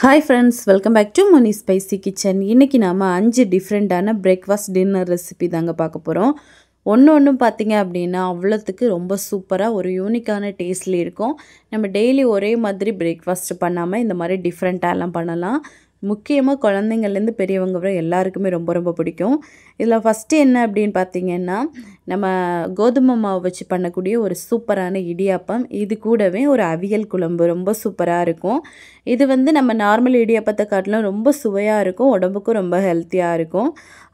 Hi friends, welcome back to Mani spicy kitchen. இன்றைக்கி நாம் 5 டிஃப்ரெண்ட்டான பிரேக்ஃபாஸ்ட் டின்னர் ரெசிபி தாங்க பார்க்க போகிறோம். ஒன்றும் பார்த்தீங்க அப்படின்னா அவ்வளோத்துக்கு ரொம்ப சூப்பராக ஒரு யூனிக்கான டேஸ்ட்ல இருக்கும். நம்ம டெய்லி ஒரே மாதிரி பிரேக்ஃபாஸ்ட் பண்ணாமல் இந்த மாதிரி டிஃப்ரெண்ட்டாலாம் பண்ணலாம். முக்கியமாக குழந்தைங்கள்லேருந்து பெரியவங்க வரை எல்லாருக்குமே ரொம்ப ரொம்ப பிடிக்கும். இதில் ஃபஸ்ட்டு என்ன அப்படின்னு பார்த்தீங்கன்னா, நம்ம கோதுமை மாவு வச்சு பண்ணக்கூடிய ஒரு சூப்பரான இடியாப்பம். இது கூடவே ஒரு அவியல் குழம்பு ரொம்ப சூப்பராக இருக்கும். இது நம்ம நார்மல் இடியாப்பத்தை காட்டிலும் ரொம்ப சுவையாக இருக்கும், உடம்புக்கும் ரொம்ப ஹெல்த்தியாக இருக்கும்.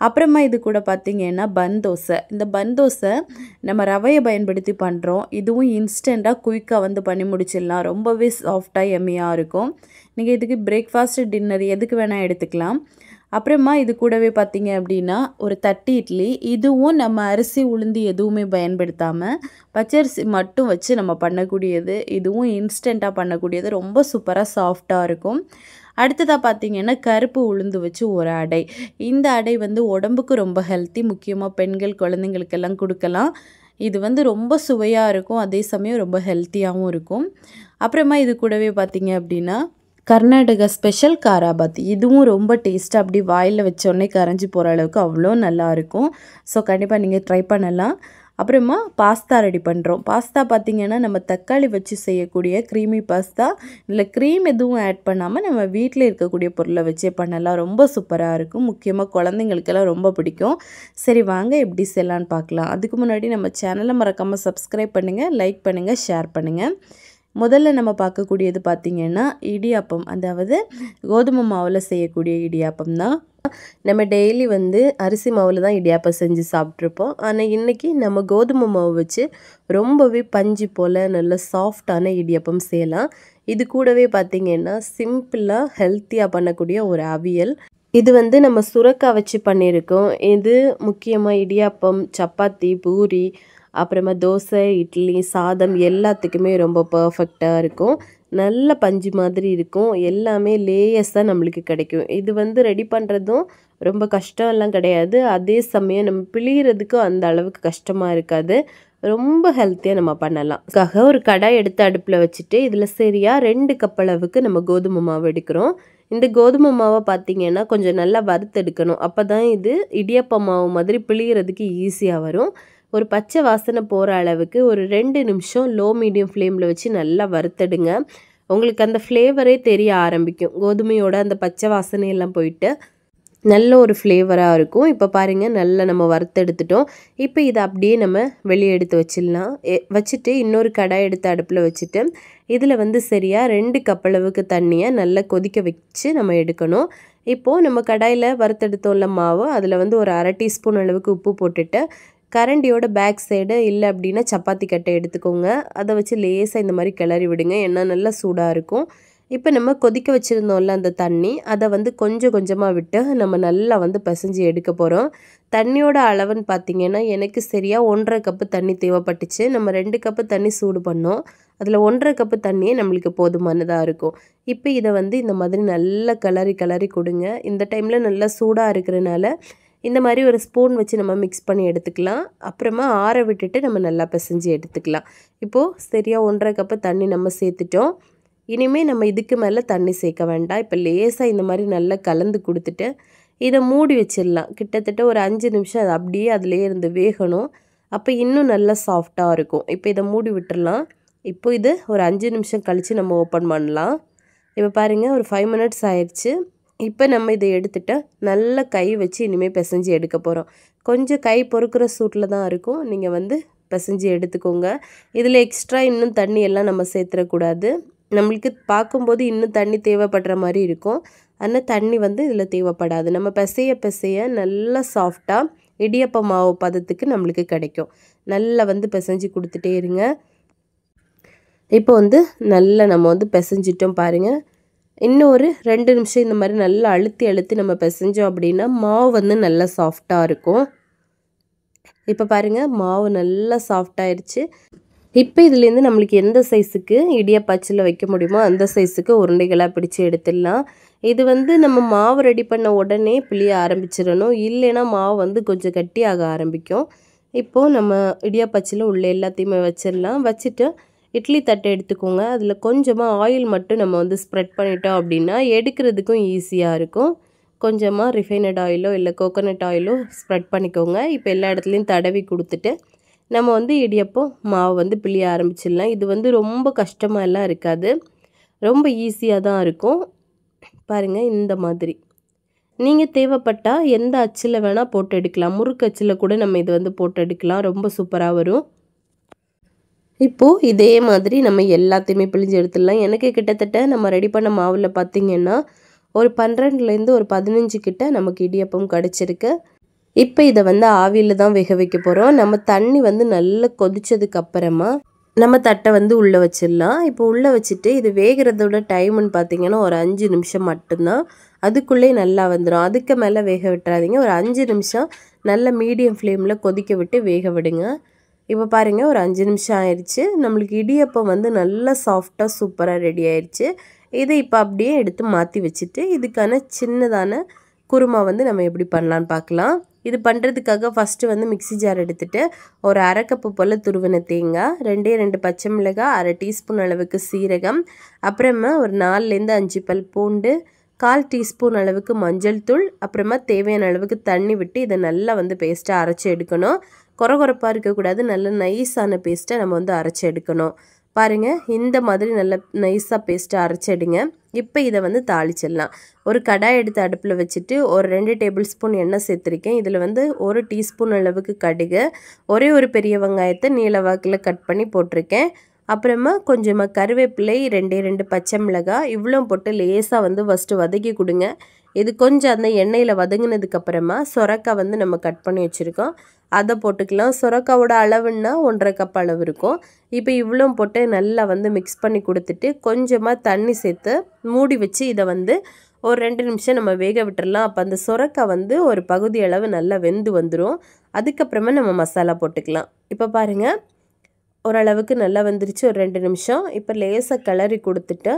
அப்புறமா இது கூட பார்த்திங்கன்னா பன் தோசை. இந்த பன் தோசை நம்ம ரவையை பயன்படுத்தி பண்ணுறோம். இதுவும் இன்ஸ்டண்ட்டாக குயிக்காக பண்ணி முடிச்சிடலாம். ரொம்பவே சாஃப்டாக எம்மியாக இருக்கும். நீங்கள் இதுக்கு பிரேக்ஃபாஸ்ட் டின்னர் எதுக்கு வேணால் எடுத்துக்கலாம். அப்புறமா இது கூடவே பார்த்தீங்க அப்படின்னா ஒரு தட்டு இட்லி. இதுவும் நம்ம அரிசி உளுந்து எதுவுமே பயன்படுத்தாமல் பச்சரிசி மட்டும் வச்சு நம்ம பண்ணக்கூடியது. இதுவும் இன்ஸ்டண்ட்டாக பண்ணக்கூடியது, ரொம்ப சூப்பராக சாஃப்டாக இருக்கும். அடுத்ததாக பார்த்தீங்கன்னா கருப்பு உளுந்து வச்சு ஒரு அடை. இந்த அடை உடம்புக்கு ரொம்ப ஹெல்த்தி, முக்கியமாக பெண்கள் குழந்தைங்களுக்கெல்லாம் கொடுக்கலாம். இது ரொம்ப சுவையாக இருக்கும், அதே சமயம் ரொம்ப ஹெல்த்தியாகவும் இருக்கும். அப்புறமா இது கூடவே பார்த்தீங்க அப்படின்னா கர்நாடகா ஸ்பெஷல் காராபாத். இதுவும் ரொம்ப டேஸ்ட்டாக அப்படி வாயில் வச்சோடனே கரைஞ்சி போகிற அளவுக்கு அவ்வளோ நல்லாயிருக்கும். ஸோ கண்டிப்பாக நீங்கள் ட்ரை பண்ணலாம். அப்புறமா பாஸ்தா ரெடி பண்ணுறோம். பாஸ்தா பார்த்திங்கன்னா நம்ம தக்காளி வச்சு செய்யக்கூடிய க்ரீமி பாஸ்தா. இதில் க்ரீம் எதுவும் ஆட் பண்ணாமல் நம்ம வீட்டில் இருக்கக்கூடிய பொருளை வச்சே பண்ணலாம். ரொம்ப சூப்பராக இருக்கும், முக்கியமாக குழந்தைங்களுக்கெல்லாம் ரொம்ப பிடிக்கும். சரி வாங்க எப்படி செய்யலான்னு பார்க்கலாம். அதுக்கு முன்னாடி நம்ம சேனலை மறக்காமல் சப்ஸ்கிரைப் பண்ணுங்கள், லைக் பண்ணுங்கள், ஷேர் பண்ணுங்கள். முதல்ல நம்ம பார்க்கக்கூடியது பார்த்திங்கன்னா இடியாப்பம், அதாவது கோதுமை மாவில் செய்யக்கூடிய இடியாப்பம் தான். நம்ம டெய்லி அரிசி மாவில் தான் இடியாப்பம் செஞ்சு சாப்பிட்ருப்போம். ஆனால் இன்றைக்கி நம்ம கோதுமை மாவு வச்சு ரொம்பவே பஞ்சு போல் நல்ல சாஃப்டான இடியாப்பம் செய்யலாம். இது கூடவே பார்த்திங்கன்னா சிம்பிளாக ஹெல்த்தியாக பண்ணக்கூடிய ஒரு அவியல். இது நம்ம சுரக்காய் வச்சு பண்ணியிருக்கோம். இது முக்கியமாக இடியாப்பம், சப்பாத்தி, பூரி, அப்புறமா தோசை, இட்லி, சாதம் எல்லாத்துக்குமே ரொம்ப பர்ஃபெக்டாக இருக்கும். நல்ல பஞ்சு மாதிரி இருக்கும். எல்லாமே லேயர்ஸாக நம்மளுக்கு கிடைக்கும். இது ரெடி பண்ணுறதும் ரொம்ப கஷ்டம்லாம் கிடையாது. அதே சமயம் நம்ம பிழியறதுக்கும் அந்த அளவுக்கு கஷ்டமாக இருக்காது. ரொம்ப ஹெல்த்தியாக நம்ம பண்ணலாம். அதுக்காக ஒரு கடாய் எடுத்து அடுப்பில் வச்சுட்டு இதில் சரியாக 2 கப் அளவுக்கு நம்ம கோதுமை மாவு எடுக்கிறோம். இந்த கோதுமை மாவை பார்த்திங்கன்னா கொஞ்சம் நல்லா வறுத்தெடுக்கணும். அப்போ தான் இது இடியாப்ப மாவு மாதிரி பிழியறதுக்கு ஈஸியாக வரும். ஒரு பச்சை வாசனை போகிற அளவுக்கு ஒரு 2 நிமிஷம் லோ மீடியம் ஃப்ளேமில் வச்சு நல்லா வறுத்தெடுங்க. உங்களுக்கு அந்த ஃப்ளேவரே தெரிய ஆரம்பிக்கும். கோதுமையோட அந்த பச்சை வாசனையெல்லாம் போயிட்டு நல்ல ஒரு ஃப்ளேவராக இருக்கும். இப்போ பாருங்கள், நல்லா நம்ம வறுத்தெடுத்துட்டோம். இப்போ இதை அப்படியே நம்ம வெளியே எடுத்து வச்சிடலாம். வச்சுட்டு இன்னொரு கடாய் எடுத்து அடுப்பில் வச்சுட்டு இதில் சரியாக 2 கப் அளவுக்கு தண்ணியை நல்லா கொதிக்க வச்சு நம்ம எடுக்கணும். இப்போது நம்ம கடாயில் வறுத்தெடுத்தோம்ல மாவு, அதில் ஒரு 1/2 டீஸ்பூன் அளவுக்கு உப்பு போட்டுட்டு கரண்டியோட பேக் சைடு இல்லை அப்படின்னா சப்பாத்தி கட்டை எடுத்துக்கோங்க. அதை வச்சு லேசாக இந்த மாதிரி கிளறி விடுங்க. எண்ணெய் நல்லா சூடாக இருக்கும். இப்போ நம்ம கொதிக்க வச்சுருந்தோம்ல அந்த தண்ணி, அதை கொஞ்சம் கொஞ்சமாக விட்டு நம்ம நல்லா பிசைஞ்சு எடுக்க போகிறோம். தண்ணியோட அளவுன்னு பார்த்திங்கன்னா எனக்கு சரியாக 1.5 கப்பு தண்ணி தேவைப்பட்டுச்சு. நம்ம 2 கப்பு தண்ணி சூடு பண்ணோம். அதில் 1.5 கப்பு தண்ணியே நம்மளுக்கு போதுமானதாக இருக்கும். இப்போ இதை இந்த மாதிரி நல்லா கிளறி கொடுங்க. இந்த டைமில் நல்லா சூடாக இருக்கிறனால இந்த மாதிரி ஒரு ஸ்பூன் வச்சு நம்ம மிக்ஸ் பண்ணி எடுத்துக்கலாம். அப்புறமா ஆற விட்டுட்டு நம்ம நல்லா பிசைஞ்சு எடுத்துக்கலாம். இப்போது சரியாக 1.5 கப்பு தண்ணி நம்ம சேர்த்துட்டோம். இனிமேல் நம்ம இதுக்கு மேலே தண்ணி சேர்க்க வேண்டாம். இப்போ லேசாக இந்த மாதிரி நல்லா கலந்து கொடுத்துட்டு இதை மூடி வச்சிடலாம். கிட்டத்தட்ட ஒரு 5 நிமிஷம் அது அப்படியே அதிலே இருந்து வேகணும். அப்போ இன்னும் நல்லா சாஃப்டாக இருக்கும். இப்போ இதை மூடி விட்டுடலாம். இப்போ இது ஒரு 5 நிமிஷம் கழித்து நம்ம ஓப்பன் பண்ணலாம். இப்போ பாருங்கள், ஒரு 5 மினிட்ஸ் ஆயிடுச்சு. இப்போ நம்ம இதை எடுத்துகிட்டு நல்லா கை வச்சு இனிமேல் பிசைஞ்சு எடுக்க போகிறோம். கொஞ்சம் கை பொறுக்கிற சூட்டில் தான் இருக்கும். நீங்கள் பிசைஞ்சு எடுத்துக்கோங்க. இதில் எக்ஸ்ட்ரா இன்னும் தண்ணி எல்லாம் நம்ம சேர்த்துடக்கூடாது. நம்மளுக்கு பார்க்கும்போது இன்னும் தண்ணி தேவைப்படுற மாதிரி இருக்கும். ஆனால் தண்ணி இதில் தேவைப்படாது. நம்ம பிசைய நல்லா சாஃப்டாக இடியப்ப மாவு பதத்துக்கு நம்மளுக்கு கிடைக்கும். நல்லா பிசைஞ்சு கொடுத்துட்டே இருங்க. இப்போ நல்லா நம்ம பிசைஞ்சிட்டோம் பாருங்கள். இன்னும் ஒரு 2 நிமிஷம் இந்த மாதிரி நல்லா அழுத்தி நம்ம பிசைஞ்சோம் அப்படின்னா மாவு நல்லா சாஃப்டாக இருக்கும். இப்போ பாருங்கள், மாவு நல்லா சாஃப்டாகிடுச்சு. இப்போ இதுலேருந்து நம்மளுக்கு எந்த சைஸுக்கு இடியாப்பாச்சில் வைக்க முடியுமோ அந்த சைஸுக்கு உருண்டைகளாக பிடிச்சி எடுத்துடலாம். இது நம்ம மாவு ரெடி பண்ண உடனே பிழிய ஆரம்பிச்சிடணும். இல்லைன்னா மாவு கொஞ்சம் கட்டியாக ஆரம்பிக்கும். இப்போது நம்ம இடியாப்பாச்சில் உள்ள எல்லாத்தையுமே வச்சிடலாம். வச்சுட்டு இட்லி தட்டை எடுத்துக்கோங்க. அதில் கொஞ்சமாக ஆயில் மட்டும் நம்ம வந்து ஸ்ப்ரெட் பண்ணிட்டோம் அப்படின்னா எடுக்கிறதுக்கும் ஈஸியாக இருக்கும். கொஞ்சமாக ரிஃபைனட் ஆயிலோ இல்லை கோகோனட் ஆயிலோ ஸ்ப்ரெட் பண்ணிக்கோங்க. இப்போ எல்லா இடத்துலையும் தடவி கொடுத்துட்டு நம்ம வந்து இடியப்பம் மாவு வந்து பிழிய ஆரம்பிச்சிடலாம். இது வந்து ரொம்ப கஷ்டமாக எல்லாம் இருக்காது, ரொம்ப ஈஸியாக தான் இருக்கும். பாருங்கள், இந்த மாதிரி நீங்கள் தேவைப்பட்டால் எந்த அச்சில் வேணால் போட்டு எடுக்கலாம். முறுக்கு அச்சில் கூட நம்ம இது வந்து போட்டு எடுக்கலாம், ரொம்ப சூப்பராக வரும். இப்போது இதே மாதிரி நம்ம எல்லாத்தையுமே பிழிஞ்சு எடுத்துடலாம். எனக்கு கிட்டத்தட்ட நம்ம ரெடி பண்ண மாவில் பார்த்திங்கன்னா ஒரு 12லேருந்து ஒரு 15 கிட்ட நமக்கு இடியப்பம் கிடச்சிருக்கு. இப்போ இதை வந்து ஆவியில் தான் வேக வைக்க போகிறோம். நம்ம தண்ணி வந்து நல்லா கொதிச்சதுக்கு அப்புறமா நம்ம தட்டை வந்து உள்ளே வச்சிடலாம். இப்போ உள்ளே வச்சுட்டு இது வேகிறதோட டைம்னு பார்த்திங்கன்னா ஒரு 5 நிமிஷம் மட்டும்தான். அதுக்குள்ளே நல்லா வந்துடும். அதுக்கு மேலே வேக விட்டுறாதீங்க. ஒரு 5 நிமிஷம் நல்ல மீடியம் ஃப்ளேமில் கொதிக்க விட்டு வேக விடுங்க. இப்போ பாருங்கள், ஒரு 5 நிமிஷம் ஆயிடுச்சு. நம்மளுக்கு இடியப்பம் வந்து நல்லா சாஃப்டாக சூப்பராக ரெடி ஆயிடுச்சு. இதை இப்போ அப்படியே எடுத்து மாற்றி வச்சுட்டு இதுக்கான சின்னதான குருமா வந்து நம்ம எப்படி பண்ணலான்னு பார்க்கலாம். இது பண்ணுறதுக்காக ஃபஸ்ட்டு வந்து மிக்ஸி ஜார் எடுத்துகிட்டு ஒரு 1/2 கப்பு போல் துருவின தேங்காய், 2 பச்சை மிளகாய், 1/2 டீஸ்பூன் அளவுக்கு சீரகம், அப்புறமா ஒரு 4லேருந்து 5 பல் பூண்டு, 1/4 டீஸ்பூன் அளவுக்கு மஞ்சள் தூள், அப்புறமா தேவையான அளவுக்கு தண்ணி விட்டு இதை நல்லா வந்து பேஸ்ட்டாக அரைச்சி எடுக்கணும். கொரகொரப்பாக இருக்கக்கூடாது, நல்ல நைஸான பேஸ்ட்டை நம்ம வந்து அரைச்சி எடுக்கணும். பாருங்கள், இந்த மாதிரி நல்ல நைஸாக பேஸ்ட்டை அரைச்சிடுங்க. இப்போ இதை வந்து தாளிச்சிடலாம். ஒரு கடாய் எடுத்து அடுப்பில் வச்சுட்டு ஒரு 2 டேபிள் ஸ்பூன் எண்ணெய் சேர்த்துருக்கேன். இதில் வந்து 1 டீஸ்பூன் அளவுக்கு கடுகு, ஒரு பெரிய வெங்காயத்தை நீல வாக்கில் கட் பண்ணி போட்டிருக்கேன். அப்புறமா கொஞ்சமாக கருவேப்பிலை, 2 பச்சை மிளகாய், இவ்வளோ போட்டு லேசாக வந்து ஃபஸ்ட்டு வதக்கி கொடுங்க. இது கொஞ்சம் அந்த எண்ணெயில் வதங்கினதுக்கப்புறமா சொரக்காய் வந்து நம்ம கட் பண்ணி வச்சுருக்கோம், அதை போட்டுக்கலாம். சொரக்காவோட அளவுன்னா 1/2 கப் அளவு இருக்கும். இப்போ இவ்வளோ போட்டு நல்லா வந்து மிக்ஸ் பண்ணி கொடுத்துட்டு கொஞ்சமாக தண்ணி சேர்த்து மூடி வச்சு இதை வந்து ஒரு 2 நிமிஷம் நம்ம வேக விட்டுடலாம். அப்போ அந்த சொரக்காய் வந்து ஒரு பகுதி அளவு நல்லா வெந்து வந்துடும். அதுக்கப்புறமா நம்ம மசாலா போட்டுக்கலாம். இப்போ பாருங்கள், ஓரளவுக்கு நல்லா வந்துருச்சு. ஒரு 2 நிமிஷம் இப்போ லேசாக கிளறி கொடுத்துட்டு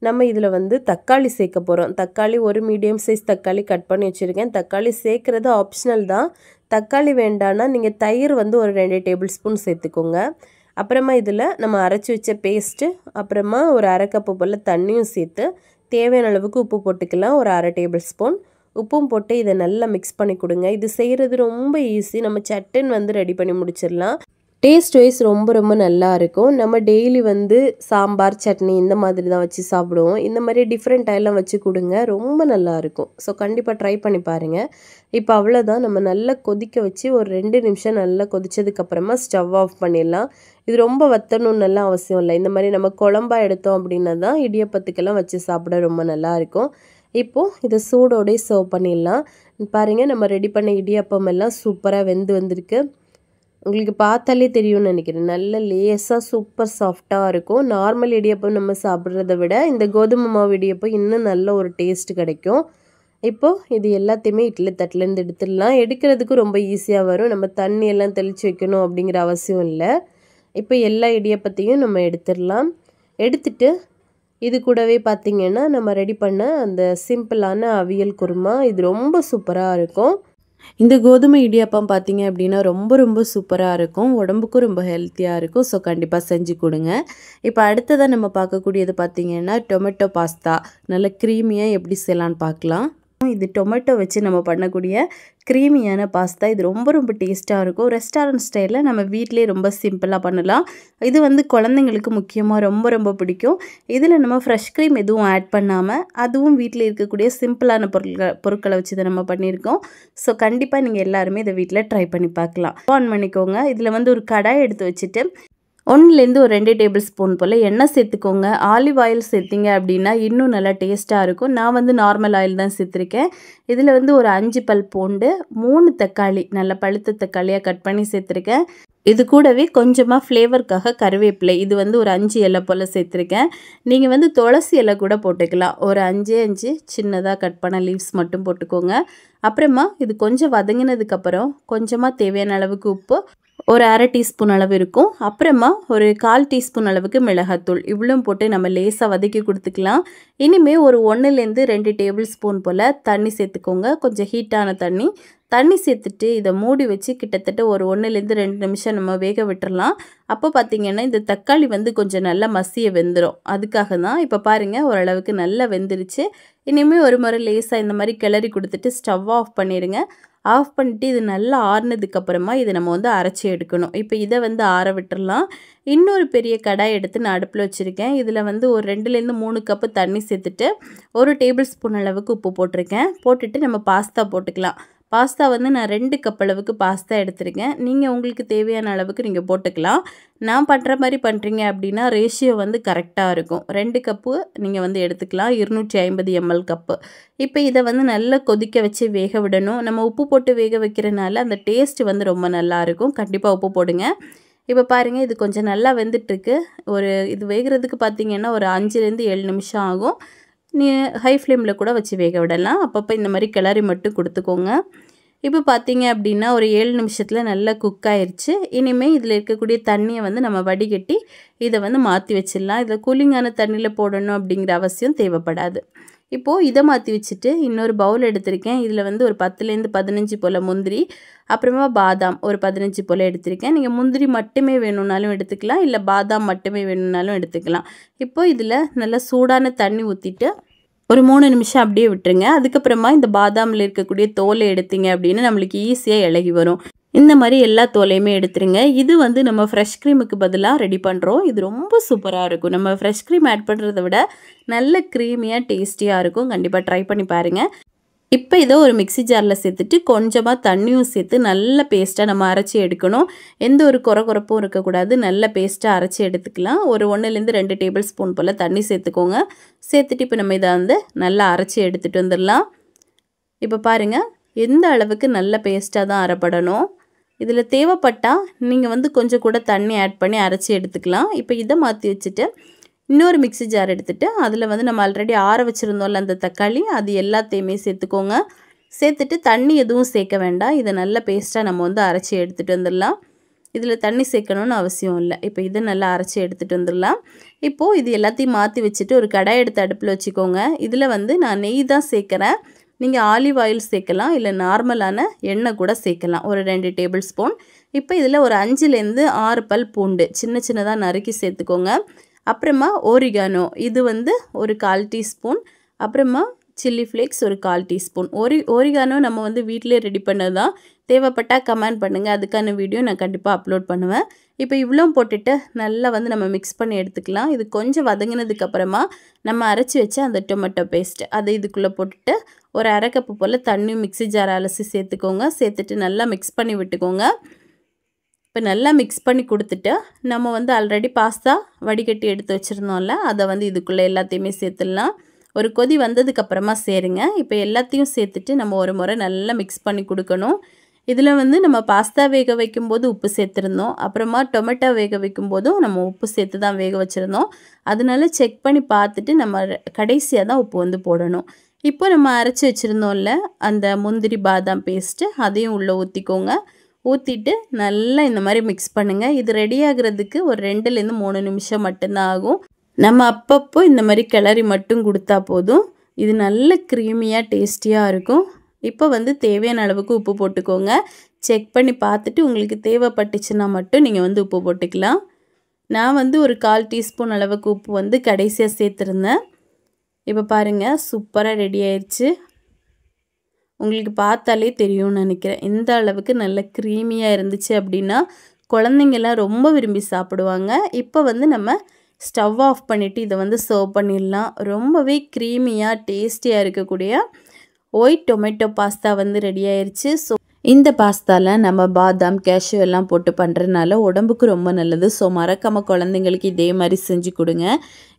நம்ம இதில் வந்து தக்காளி சேர்க்க போகிறோம். தக்காளி ஒரு மீடியம் சைஸ் தக்காளி கட் பண்ணி வச்சுருக்கேன். தக்காளி சேர்க்குறது ஆப்ஷனல் தான். தக்காளி வேண்டான்னா நீங்கள் தயிர் வந்து ஒரு 2 டேபிள் ஸ்பூன் சேர்த்துக்கோங்க. அப்புறமா இதில் நம்ம அரைச்சி வச்ச பேஸ்ட்டு, அப்புறமா ஒரு 1/2 கப்பு போல் தண்ணியும் சேர்த்து தேவையான அளவுக்கு உப்பு போட்டுக்கலாம். ஒரு 1/2 டேபிள் ஸ்பூன் உப்பும் போட்டு இதை நல்லா மிக்ஸ் பண்ணி கொடுங்க. இது செய்கிறது ரொம்ப ஈஸி, நம்ம சட்டுன்னு வந்து ரெடி பண்ணி முடிச்சிடலாம். டேஸ்ட் வைஸ் ரொம்ப நல்லா இருக்கும். நம்ம டெய்லி வந்து சாம்பார், சட்னி இந்த மாதிரி தான் வச்சு சாப்பிடுவோம். இந்த மாதிரி டிஃப்ரெண்ட் டைலாம் வச்சு கொடுங்க, ரொம்ப நல்லாயிருக்கும். ஸோ கண்டிப்பாக ட்ரை பண்ணி பாருங்கள். இப்போ அவ்வளோதான், நம்ம நல்லா கொதிக்க வச்சு ஒரு 2 நிமிஷம் நல்லா கொதிச்சதுக்கப்புறமா ஸ்டவ் ஆஃப் பண்ணிடலாம். இது ரொம்ப வற்றணுன்னெல்லாம் அவசியம் இல்லை. இந்த மாதிரி நம்ம குழம்பா எடுத்தோம் அப்படின்னா தான் இடியப்பத்துக்கெல்லாம் வச்சு சாப்பிட ரொம்ப நல்லாயிருக்கும். இப்போது இதை சூடோடய சர்வ் பண்ணிடலாம். பாருங்கள், நம்ம ரெடி பண்ண இடியப்பம் எல்லாம் சூப்பராக வெந்து வந்திருக்கு. உங்களுக்கு பார்த்தாலே தெரியும்னு நினைக்கிறேன். நல்ல லேசாக சூப்பர் சாஃப்டாக இருக்கும். நார்மல் இடியப்பம் நம்ம சாப்பிட்றத விட இந்த கோதுமை மாவு இடியப்பம் இன்னும் நல்ல ஒரு டேஸ்ட் கிடைக்கும். இப்போது இது எல்லாத்தையுமே இட்லி தட்டிலேருந்து எடுத்துடலாம். எடுக்கிறதுக்கு ரொம்ப ஈஸியாக வரும். நம்ம தண்ணி எல்லாம் தெளித்து வைக்கணும் அப்படிங்கிற அவசியம் இல்லை. இப்போ எல்லா இடியப்பத்தையும் நம்ம எடுத்துடலாம். எடுத்துட்டு இது கூடவே பார்த்திங்கன்னா நம்ம ரெடி பண்ண அந்த சிம்பிளான அவியல் குருமா, இது ரொம்ப சூப்பராக இருக்கும். இந்த கோதுமை இடியாப்பம் பார்த்தீங்க அப்படின்னா ரொம்ப சூப்பராக இருக்கும். உடம்புக்கும் ரொம்ப ஹெல்த்தியாக இருக்கும். ஸோ கண்டிப்பாக செஞ்சு கொடுங்க. இப்போ அடுத்ததாக நம்ம பார்க்கக்கூடியது பார்த்திங்கன்னா டொமேட்டோ பாஸ்தா. நல்ல க்ரீமியாக எப்படி செய்யலான்னு பார்க்கலாம். இது டொமேட்டோ வச்சு நம்ம பண்ணக்கூடிய க்ரீமியான பாஸ்தா. இது ரொம்ப டேஸ்ட்டாக இருக்கும். ரெஸ்டாரண்ட் ஸ்டைலில் நம்ம வீட்டிலே ரொம்ப சிம்பிளாக பண்ணலாம். இது வந்து குழந்தைங்களுக்கு முக்கியமாக ரொம்ப பிடிக்கும். இதில் நம்ம ஃப்ரெஷ் க்ரீம் எதுவும் ஆட் பண்ணாமல் அதுவும் வீட்டில் இருக்கக்கூடிய சிம்பிளான பொருட்களை வச்சு இதை நம்ம பண்ணியிருக்கோம். ஸோ கண்டிப்பாக நீங்கள் எல்லாருமே இதை வீட்டில் ட்ரை பண்ணி பார்க்கலாம். ஆன் பண்ணிக்கோங்க. இதில் வந்து ஒரு கடாய் எடுத்து வச்சுட்டு 1லேருந்து ஒரு 2 டேபிள் ஸ்பூன் போல் எண்ணெய் சேர்த்துக்கோங்க. ஆலிவ் ஆயில் சேர்த்திங்க அப்படின்னா இன்னும் நல்லா டேஸ்ட்டாக இருக்கும். நான் வந்து நார்மல் ஆயில் தான் சேர்த்துருக்கேன். இதில் வந்து ஒரு 5 பல் பூண்டு, 3 தக்காளி நல்ல பழுத்த தக்காளியாக கட் பண்ணி சேர்த்துருக்கேன். இது கூடவே கொஞ்சமாக ஃப்ளேவருக்காக கருவேப்பிலை, இது வந்து ஒரு 5 இலை போல் சேர்த்துருக்கேன். நீங்கள் வந்து துளசி இலை கூட போட்டுக்கலாம். ஒரு 5 சின்னதாக கட் பண்ண லீவ்ஸ் மட்டும் போட்டுக்கோங்க. அப்புறமா இது கொஞ்சம் வதங்கினதுக்கப்புறம் கொஞ்சமாக தேவையான அளவுக்கு உப்பு, ஒரு 1/2 டீஸ்பூன் அளவு இருக்கும். அப்புறமா ஒரு 1/4 டீஸ்பூன் அளவுக்கு மிளகாத்தூள், இவ்வளோ போட்டு நம்ம லேசாக வதக்கி கொடுத்துக்கலாம். இனிமேல் ஒரு 1லேருந்து 2 டேபிள் ஸ்பூன் போல் தண்ணி சேர்த்துக்கோங்க. கொஞ்சம் ஹீட்டான தண்ணி. தண்ணி சேர்த்துட்டு இதை மூடி வச்சு கிட்டத்தட்ட ஒரு 1லேருந்து 2 நிமிஷம் நம்ம வேக விட்டுறலாம். அப்போ பார்த்திங்கன்னா இந்த தக்காளி வந்து கொஞ்சம் நல்லா மசிய வெந்துடும். அதுக்காக தான். இப்போ பாருங்கள் ஓரளவுக்கு நல்லா வெந்துருச்சு. இனிமேல் ஒரு முறை லேசாக இந்த மாதிரி கிளறி கொடுத்துட்டு ஸ்டவ் ஆஃப் பண்ணிடுங்க. ஆஃப் பண்ணிவிட்டு இது நல்லா ஆறுனதுக்கப்புறமா இதை நம்ம வந்து அரைச்சி எடுக்கணும். இப்போ இதை வந்து ஆற விட்டுறலாம். இன்னொரு பெரிய கடாய் எடுத்து நான் அடுப்பில் வச்சுருக்கேன். இதில் வந்து ஒரு 2லேருந்து 3 கப்பு தண்ணி சேர்த்துட்டு 1 டேபிள் ஸ்பூன் அளவுக்கு உப்பு போட்டிருக்கேன். போட்டுட்டு நம்ம பாஸ்தா போட்டுக்கலாம். பாஸ்தா வந்து நான் 2 கப் அளவுக்கு பாஸ்தா எடுத்துருக்கேன். நீங்கள் உங்களுக்கு தேவையான அளவுக்கு நீங்கள் போட்டுக்கலாம். நான் பண்ணுற மாதிரி பண்ணுறீங்க அப்படின்னா ரேஷியோ வந்து கரெக்டாக இருக்கும். 2 கப்பு நீங்கள் வந்து எடுத்துக்கலாம். 250 ml கப்பு. இப்போ இதை வந்து நல்லா கொதிக்க வச்சு வேக விடணும். நம்ம உப்பு போட்டு வேக வைக்கிறனால அந்த டேஸ்ட் வந்து ரொம்ப நல்லாயிருக்கும். கண்டிப்பாக உப்பு போடுங்க. இப்போ பாருங்கள் இது கொஞ்சம் நல்லா வெந்துட்டுருக்கு. இது வேகிறதுக்கு பார்த்திங்கன்னா ஒரு 5லேருந்து 7 நிமிஷம் ஆகும். ஹை ஃப்ளேமில் கூட வச்சு வேக விடலாம். அப்பப்போ இந்த மாதிரி கிளறி மட்டும் கொடுத்துக்கோங்க. இப்போ பார்த்தீங்க அப்படின்னா ஒரு 7 நிமிஷத்தில் நல்லா குக் ஆயிடுச்சு. இனிமேல் இதில் இருக்கக்கூடிய தண்ணியை வந்து நம்ம வடிகட்டி இதை வந்து மாற்றி வச்சிடலாம். இதில் கூலிங்கான தண்ணியில் போடணும் அப்படிங்கிற அவசியம் தேவைப்படாது. இப்போது இதை மாற்றி வச்சுட்டு இன்னொரு பவுல் எடுத்திருக்கேன். இதில் வந்து ஒரு 10லேருந்து 15 போல் முந்திரி, அப்புறமா பாதாம் ஒரு 15 போல் எடுத்திருக்கேன். நீங்கள் முந்திரி மட்டுமே வேணும்னாலும் எடுத்துக்கலாம், இல்லை பாதாம் மட்டுமே வேணும்னாலும் எடுத்துக்கலாம். இப்போது இதில் நல்லா சூடான தண்ணி ஊற்றிட்டு ஒரு 3 நிமிஷம் அப்படியே விட்டுருங்க. அதுக்கப்புறமா இந்த பாதாமில் இருக்கக்கூடிய தோலை எடுத்தீங்க அப்படின்னு நம்மளுக்கு ஈஸியாக இலகி வரும். இந்த மாதிரி எல்லா தோலையுமே எடுத்துருங்க. இது வந்து நம்ம ஃப்ரெஷ் க்ரீமுக்கு பதிலாக ரெடி பண்ணுறோம். இது ரொம்ப சூப்பராக இருக்கும். நம்ம ஃப்ரெஷ் க்ரீம் ஆட் பண்ணுறத விட நல்ல க்ரீமியாக டேஸ்டியாக இருக்கும். கண்டிப்பாக ட்ரை பண்ணி பாருங்கள். இப்போ இதை ஒரு மிக்ஸி ஜாரில் சேர்த்துட்டு கொஞ்சமாக தண்ணியும் சேர்த்து நல்ல பேஸ்ட்டாக நம்ம அரைச்சி எடுக்கணும். எந்த ஒரு குறப்பும் இருக்கக்கூடாது. நல்ல பேஸ்ட்டாக அரைச்சி எடுத்துக்கலாம். ஒரு 1லேருந்து 2 டேபிள் ஸ்பூன் போல் தண்ணி சேர்த்துக்கோங்க. சேர்த்துட்டு இப்போ நம்ம இதை வந்து நல்லா அரைச்சி எடுத்துகிட்டு வந்துடலாம். இப்போ பாருங்கள் எந்த அளவுக்கு நல்ல பேஸ்ட்டாக தான் அரைப்படணும். இதில் தேவைப்பட்டால் நீங்கள் வந்து கொஞ்சம் கூட தண்ணி ஆட் பண்ணி அரைச்சி எடுத்துக்கலாம். இப்போ இதை மாற்றி வச்சுட்டு இன்னொரு மிக்ஸி ஜார் எடுத்துகிட்டு அதில் வந்து நம்ம ஆல்ரெடி ஆற வச்சுருந்தோம்ல அந்த தக்காளி, அது எல்லாத்தையுமே சேர்த்துக்கோங்க. சேர்த்துட்டு தண்ணி எதுவும் சேர்க்க வேண்டாம். இதை நல்ல பேஸ்ட்டாக நம்ம வந்து அரைச்சி எடுத்துகிட்டு வந்துடலாம். இதில் தண்ணி சேர்க்கணும்னு அவசியம் இல்லை. இப்போ இதை நல்லா அரைச்சி எடுத்துகிட்டு வந்துடலாம். இப்போது இது எல்லாத்தையும் மாற்றி வச்சுட்டு ஒரு கடாய் எடுத்து அடுப்பில் வச்சுக்கோங்க. இதில் வந்து நான் நெய் தான் சேர்க்குறேன். நீங்கள் ஆலிவ் ஆயில் சேர்க்கலாம், இல்லை நார்மலான எண்ணெய் கூட சேர்க்கலாம். ஒரு 2 டேபிள் ஸ்பூன். இப்போ இதில் ஒரு 5லேருந்து 6 பல் பூண்டு சின்ன சின்னதாக நறுக்கி சேர்த்துக்கோங்க. அப்புறமா ஓரிகானோ இது வந்து ஒரு 1/4 டீஸ்பூன். அப்புறமா சில்லி ஃப்ளேக்ஸ் ஒரு 1/4 டீஸ்பூன். ஓரிகானோ நம்ம வந்து வீட்டிலே ரெடி பண்ணது தான். தேவைப்பட்டால் கமெண்ட் பண்ணுங்கள். அதுக்கான வீடியோ நான் கண்டிப்பாக அப்லோட் பண்ணுவேன். இப்போ இவ்வளோ போட்டுட்டு நல்லா வந்து நம்ம மிக்ஸ் பண்ணி எடுத்துக்கலாம். இது கொஞ்சம் வதங்கினதுக்கப்புறமா நம்ம அரைச்சி வச்ச அந்த டொமேட்டோ பேஸ்ட் அதை இதுக்குள்ளே போட்டுட்டு ஒரு 1/2 கப்பு போல் தண்ணி மிக்ஸி ஜார் அலசி சேர்த்துக்கோங்க. சேர்த்துட்டு நல்லா மிக்ஸ் பண்ணி விட்டுக்கோங்க. இப்போ நல்லா மிக்ஸ் பண்ணி கொடுத்துட்டு நம்ம வந்து ஆல்ரெடி பாஸ்தா வடிகட்டி எடுத்து வச்சுருந்தோம்ல, அதை வந்து இதுக்குள்ளே எல்லாத்தையுமே சேர்த்துடலாம். ஒரு கொதி வந்ததுக்கப்புறமா சேருங்க. இப்போ எல்லாத்தையும் சேர்த்துட்டு நம்ம ஒரு முறை நல்லா மிக்ஸ் பண்ணி கொடுக்கணும். இதில் வந்து நம்ம பாஸ்தா வேக வைக்கும்போது உப்பு சேர்த்துருந்தோம். அப்புறமா டொமேட்டோ வேக வைக்கும்போதும் நம்ம உப்பு சேர்த்து தான் வேக வச்சுருந்தோம். அதனால செக் பண்ணி பார்த்துட்டு நம்ம கடைசியாக தான் உப்பு வந்து போடணும். இப்போ நம்ம அரைச்சி வச்சுருந்தோம்ல அந்த முந்திரி பாதாம் பேஸ்ட்டு அதையும் உள்ளே ஊற்றிக்கோங்க. ஊற்றிட்டு நல்லா இந்த மாதிரி மிக்ஸ் பண்ணுங்கள். இது ரெடி ஆகிறதுக்கு ஒரு 2லேருந்து 3 நிமிஷம் மட்டும்தான் ஆகும். நம்ம அப்பப்போ இந்த மாதிரி கிளறி மட்டும் கொடுத்தா போதும். இது நல்ல க்ரீமியாக டேஸ்டியாக இருக்கும். இப்போ வந்து தேவையான அளவுக்கு உப்பு போட்டுக்கோங்க. செக் பண்ணி பார்த்துட்டு உங்களுக்கு தேவைப்பட்டுச்சுன்னா மட்டும் நீங்கள் வந்து உப்பு போட்டுக்கலாம். நான் வந்து ஒரு 1/4 டீஸ்பூன் அளவுக்கு உப்பு வந்து கடைசியாக சேர்த்துருந்தேன். இப்போ பாருங்கள் சூப்பராக ரெடி ஆயிடுச்சு. உங்களுக்கு பார்த்தாலே தெரியும்னு நினைக்கிறேன். எந்த அளவுக்கு நல்ல க்ரீமியாக இருந்துச்சு அப்படின்னா குழந்தைங்கள்லாம் ரொம்ப விரும்பி சாப்பிடுவாங்க. இப்போ வந்து நம்ம ஸ்டவ் ஆஃப் பண்ணிவிட்டு இதை வந்து சர்வ் பண்ணிடலாம். ரொம்பவே க்ரீமியாக டேஸ்டியாக இருக்கக்கூடிய ஒயிட் டொமேட்டோ பாஸ்தா வந்து ரெடி ஆயிடுச்சு. ஸோ இந்த பாஸ்தாவில் நம்ம பாதாம் கேஷ்யூ எல்லாம் போட்டு பண்ணுறதுனால உடம்புக்கு ரொம்ப நல்லது. ஸோ மறக்காமல் குழந்தைங்களுக்கு இதே மாதிரி செஞ்சு கொடுங்க.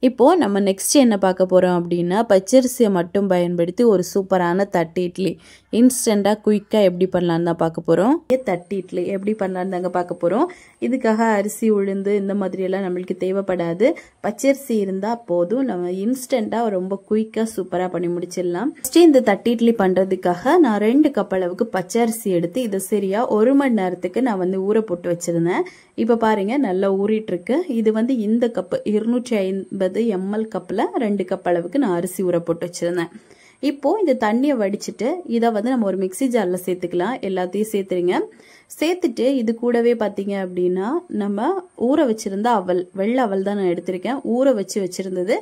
இப்போது நம்ம நெக்ஸ்ட் என்ன பார்க்க போகிறோம் அப்படின்னா பச்சரிசியை மட்டும் பயன்படுத்தி ஒரு சூப்பரான தட்டு இட்லி இன்ஸ்டண்ட்டாக குயிக்காக எப்படி பண்ணலான்னு தான் பார்க்க போகிறோம். தட்டு இட்லி எப்படி பண்ணலான்னு தாங்க பார்க்க போகிறோம். இதுக்காக அரிசி உளுந்து இந்த மாதிரியெல்லாம் நம்மளுக்கு தேவைப்படாது. பச்சரிசி இருந்தால் போதும். நம்ம இன்ஸ்டண்ட்டாக ரொம்ப குயிக்காக சூப்பராக பண்ணி முடிச்சிடலாம். ஃபஸ்ட்டு இந்த தட்டு இட்லி பண்ணுறதுக்காக நான் 2 கப் அளவுக்கு பச்சரிசி எடுத்து இதை சரியா 1 மணி நேரத்துக்கு நான் வந்து ஊற போட்டு வச்சிருந்தேன். இப்போ பாருங்க நல்லா ஊறிட்டு இருக்கு. இது வந்து இந்த கப்பு 250 ml கப்பில் 2 கப் அளவுக்கு நான் அரிசி ஊற போட்டு வச்சிருந்தேன். இப்போது இந்த தண்ணியை வடிச்சிட்டு இதை வந்து நம்ம ஒரு மிக்ஸி ஜாரில் சேர்த்துக்கலாம். எல்லாத்தையும் சேர்த்துருங்க. சேர்த்துட்டு இது கூடவே பார்த்தீங்க அப்படின்னா நம்ம ஊற வச்சுருந்த அவல், வெள்ளை அவல் தான் நான் எடுத்திருக்கேன். ஊற வச்சுருந்தது.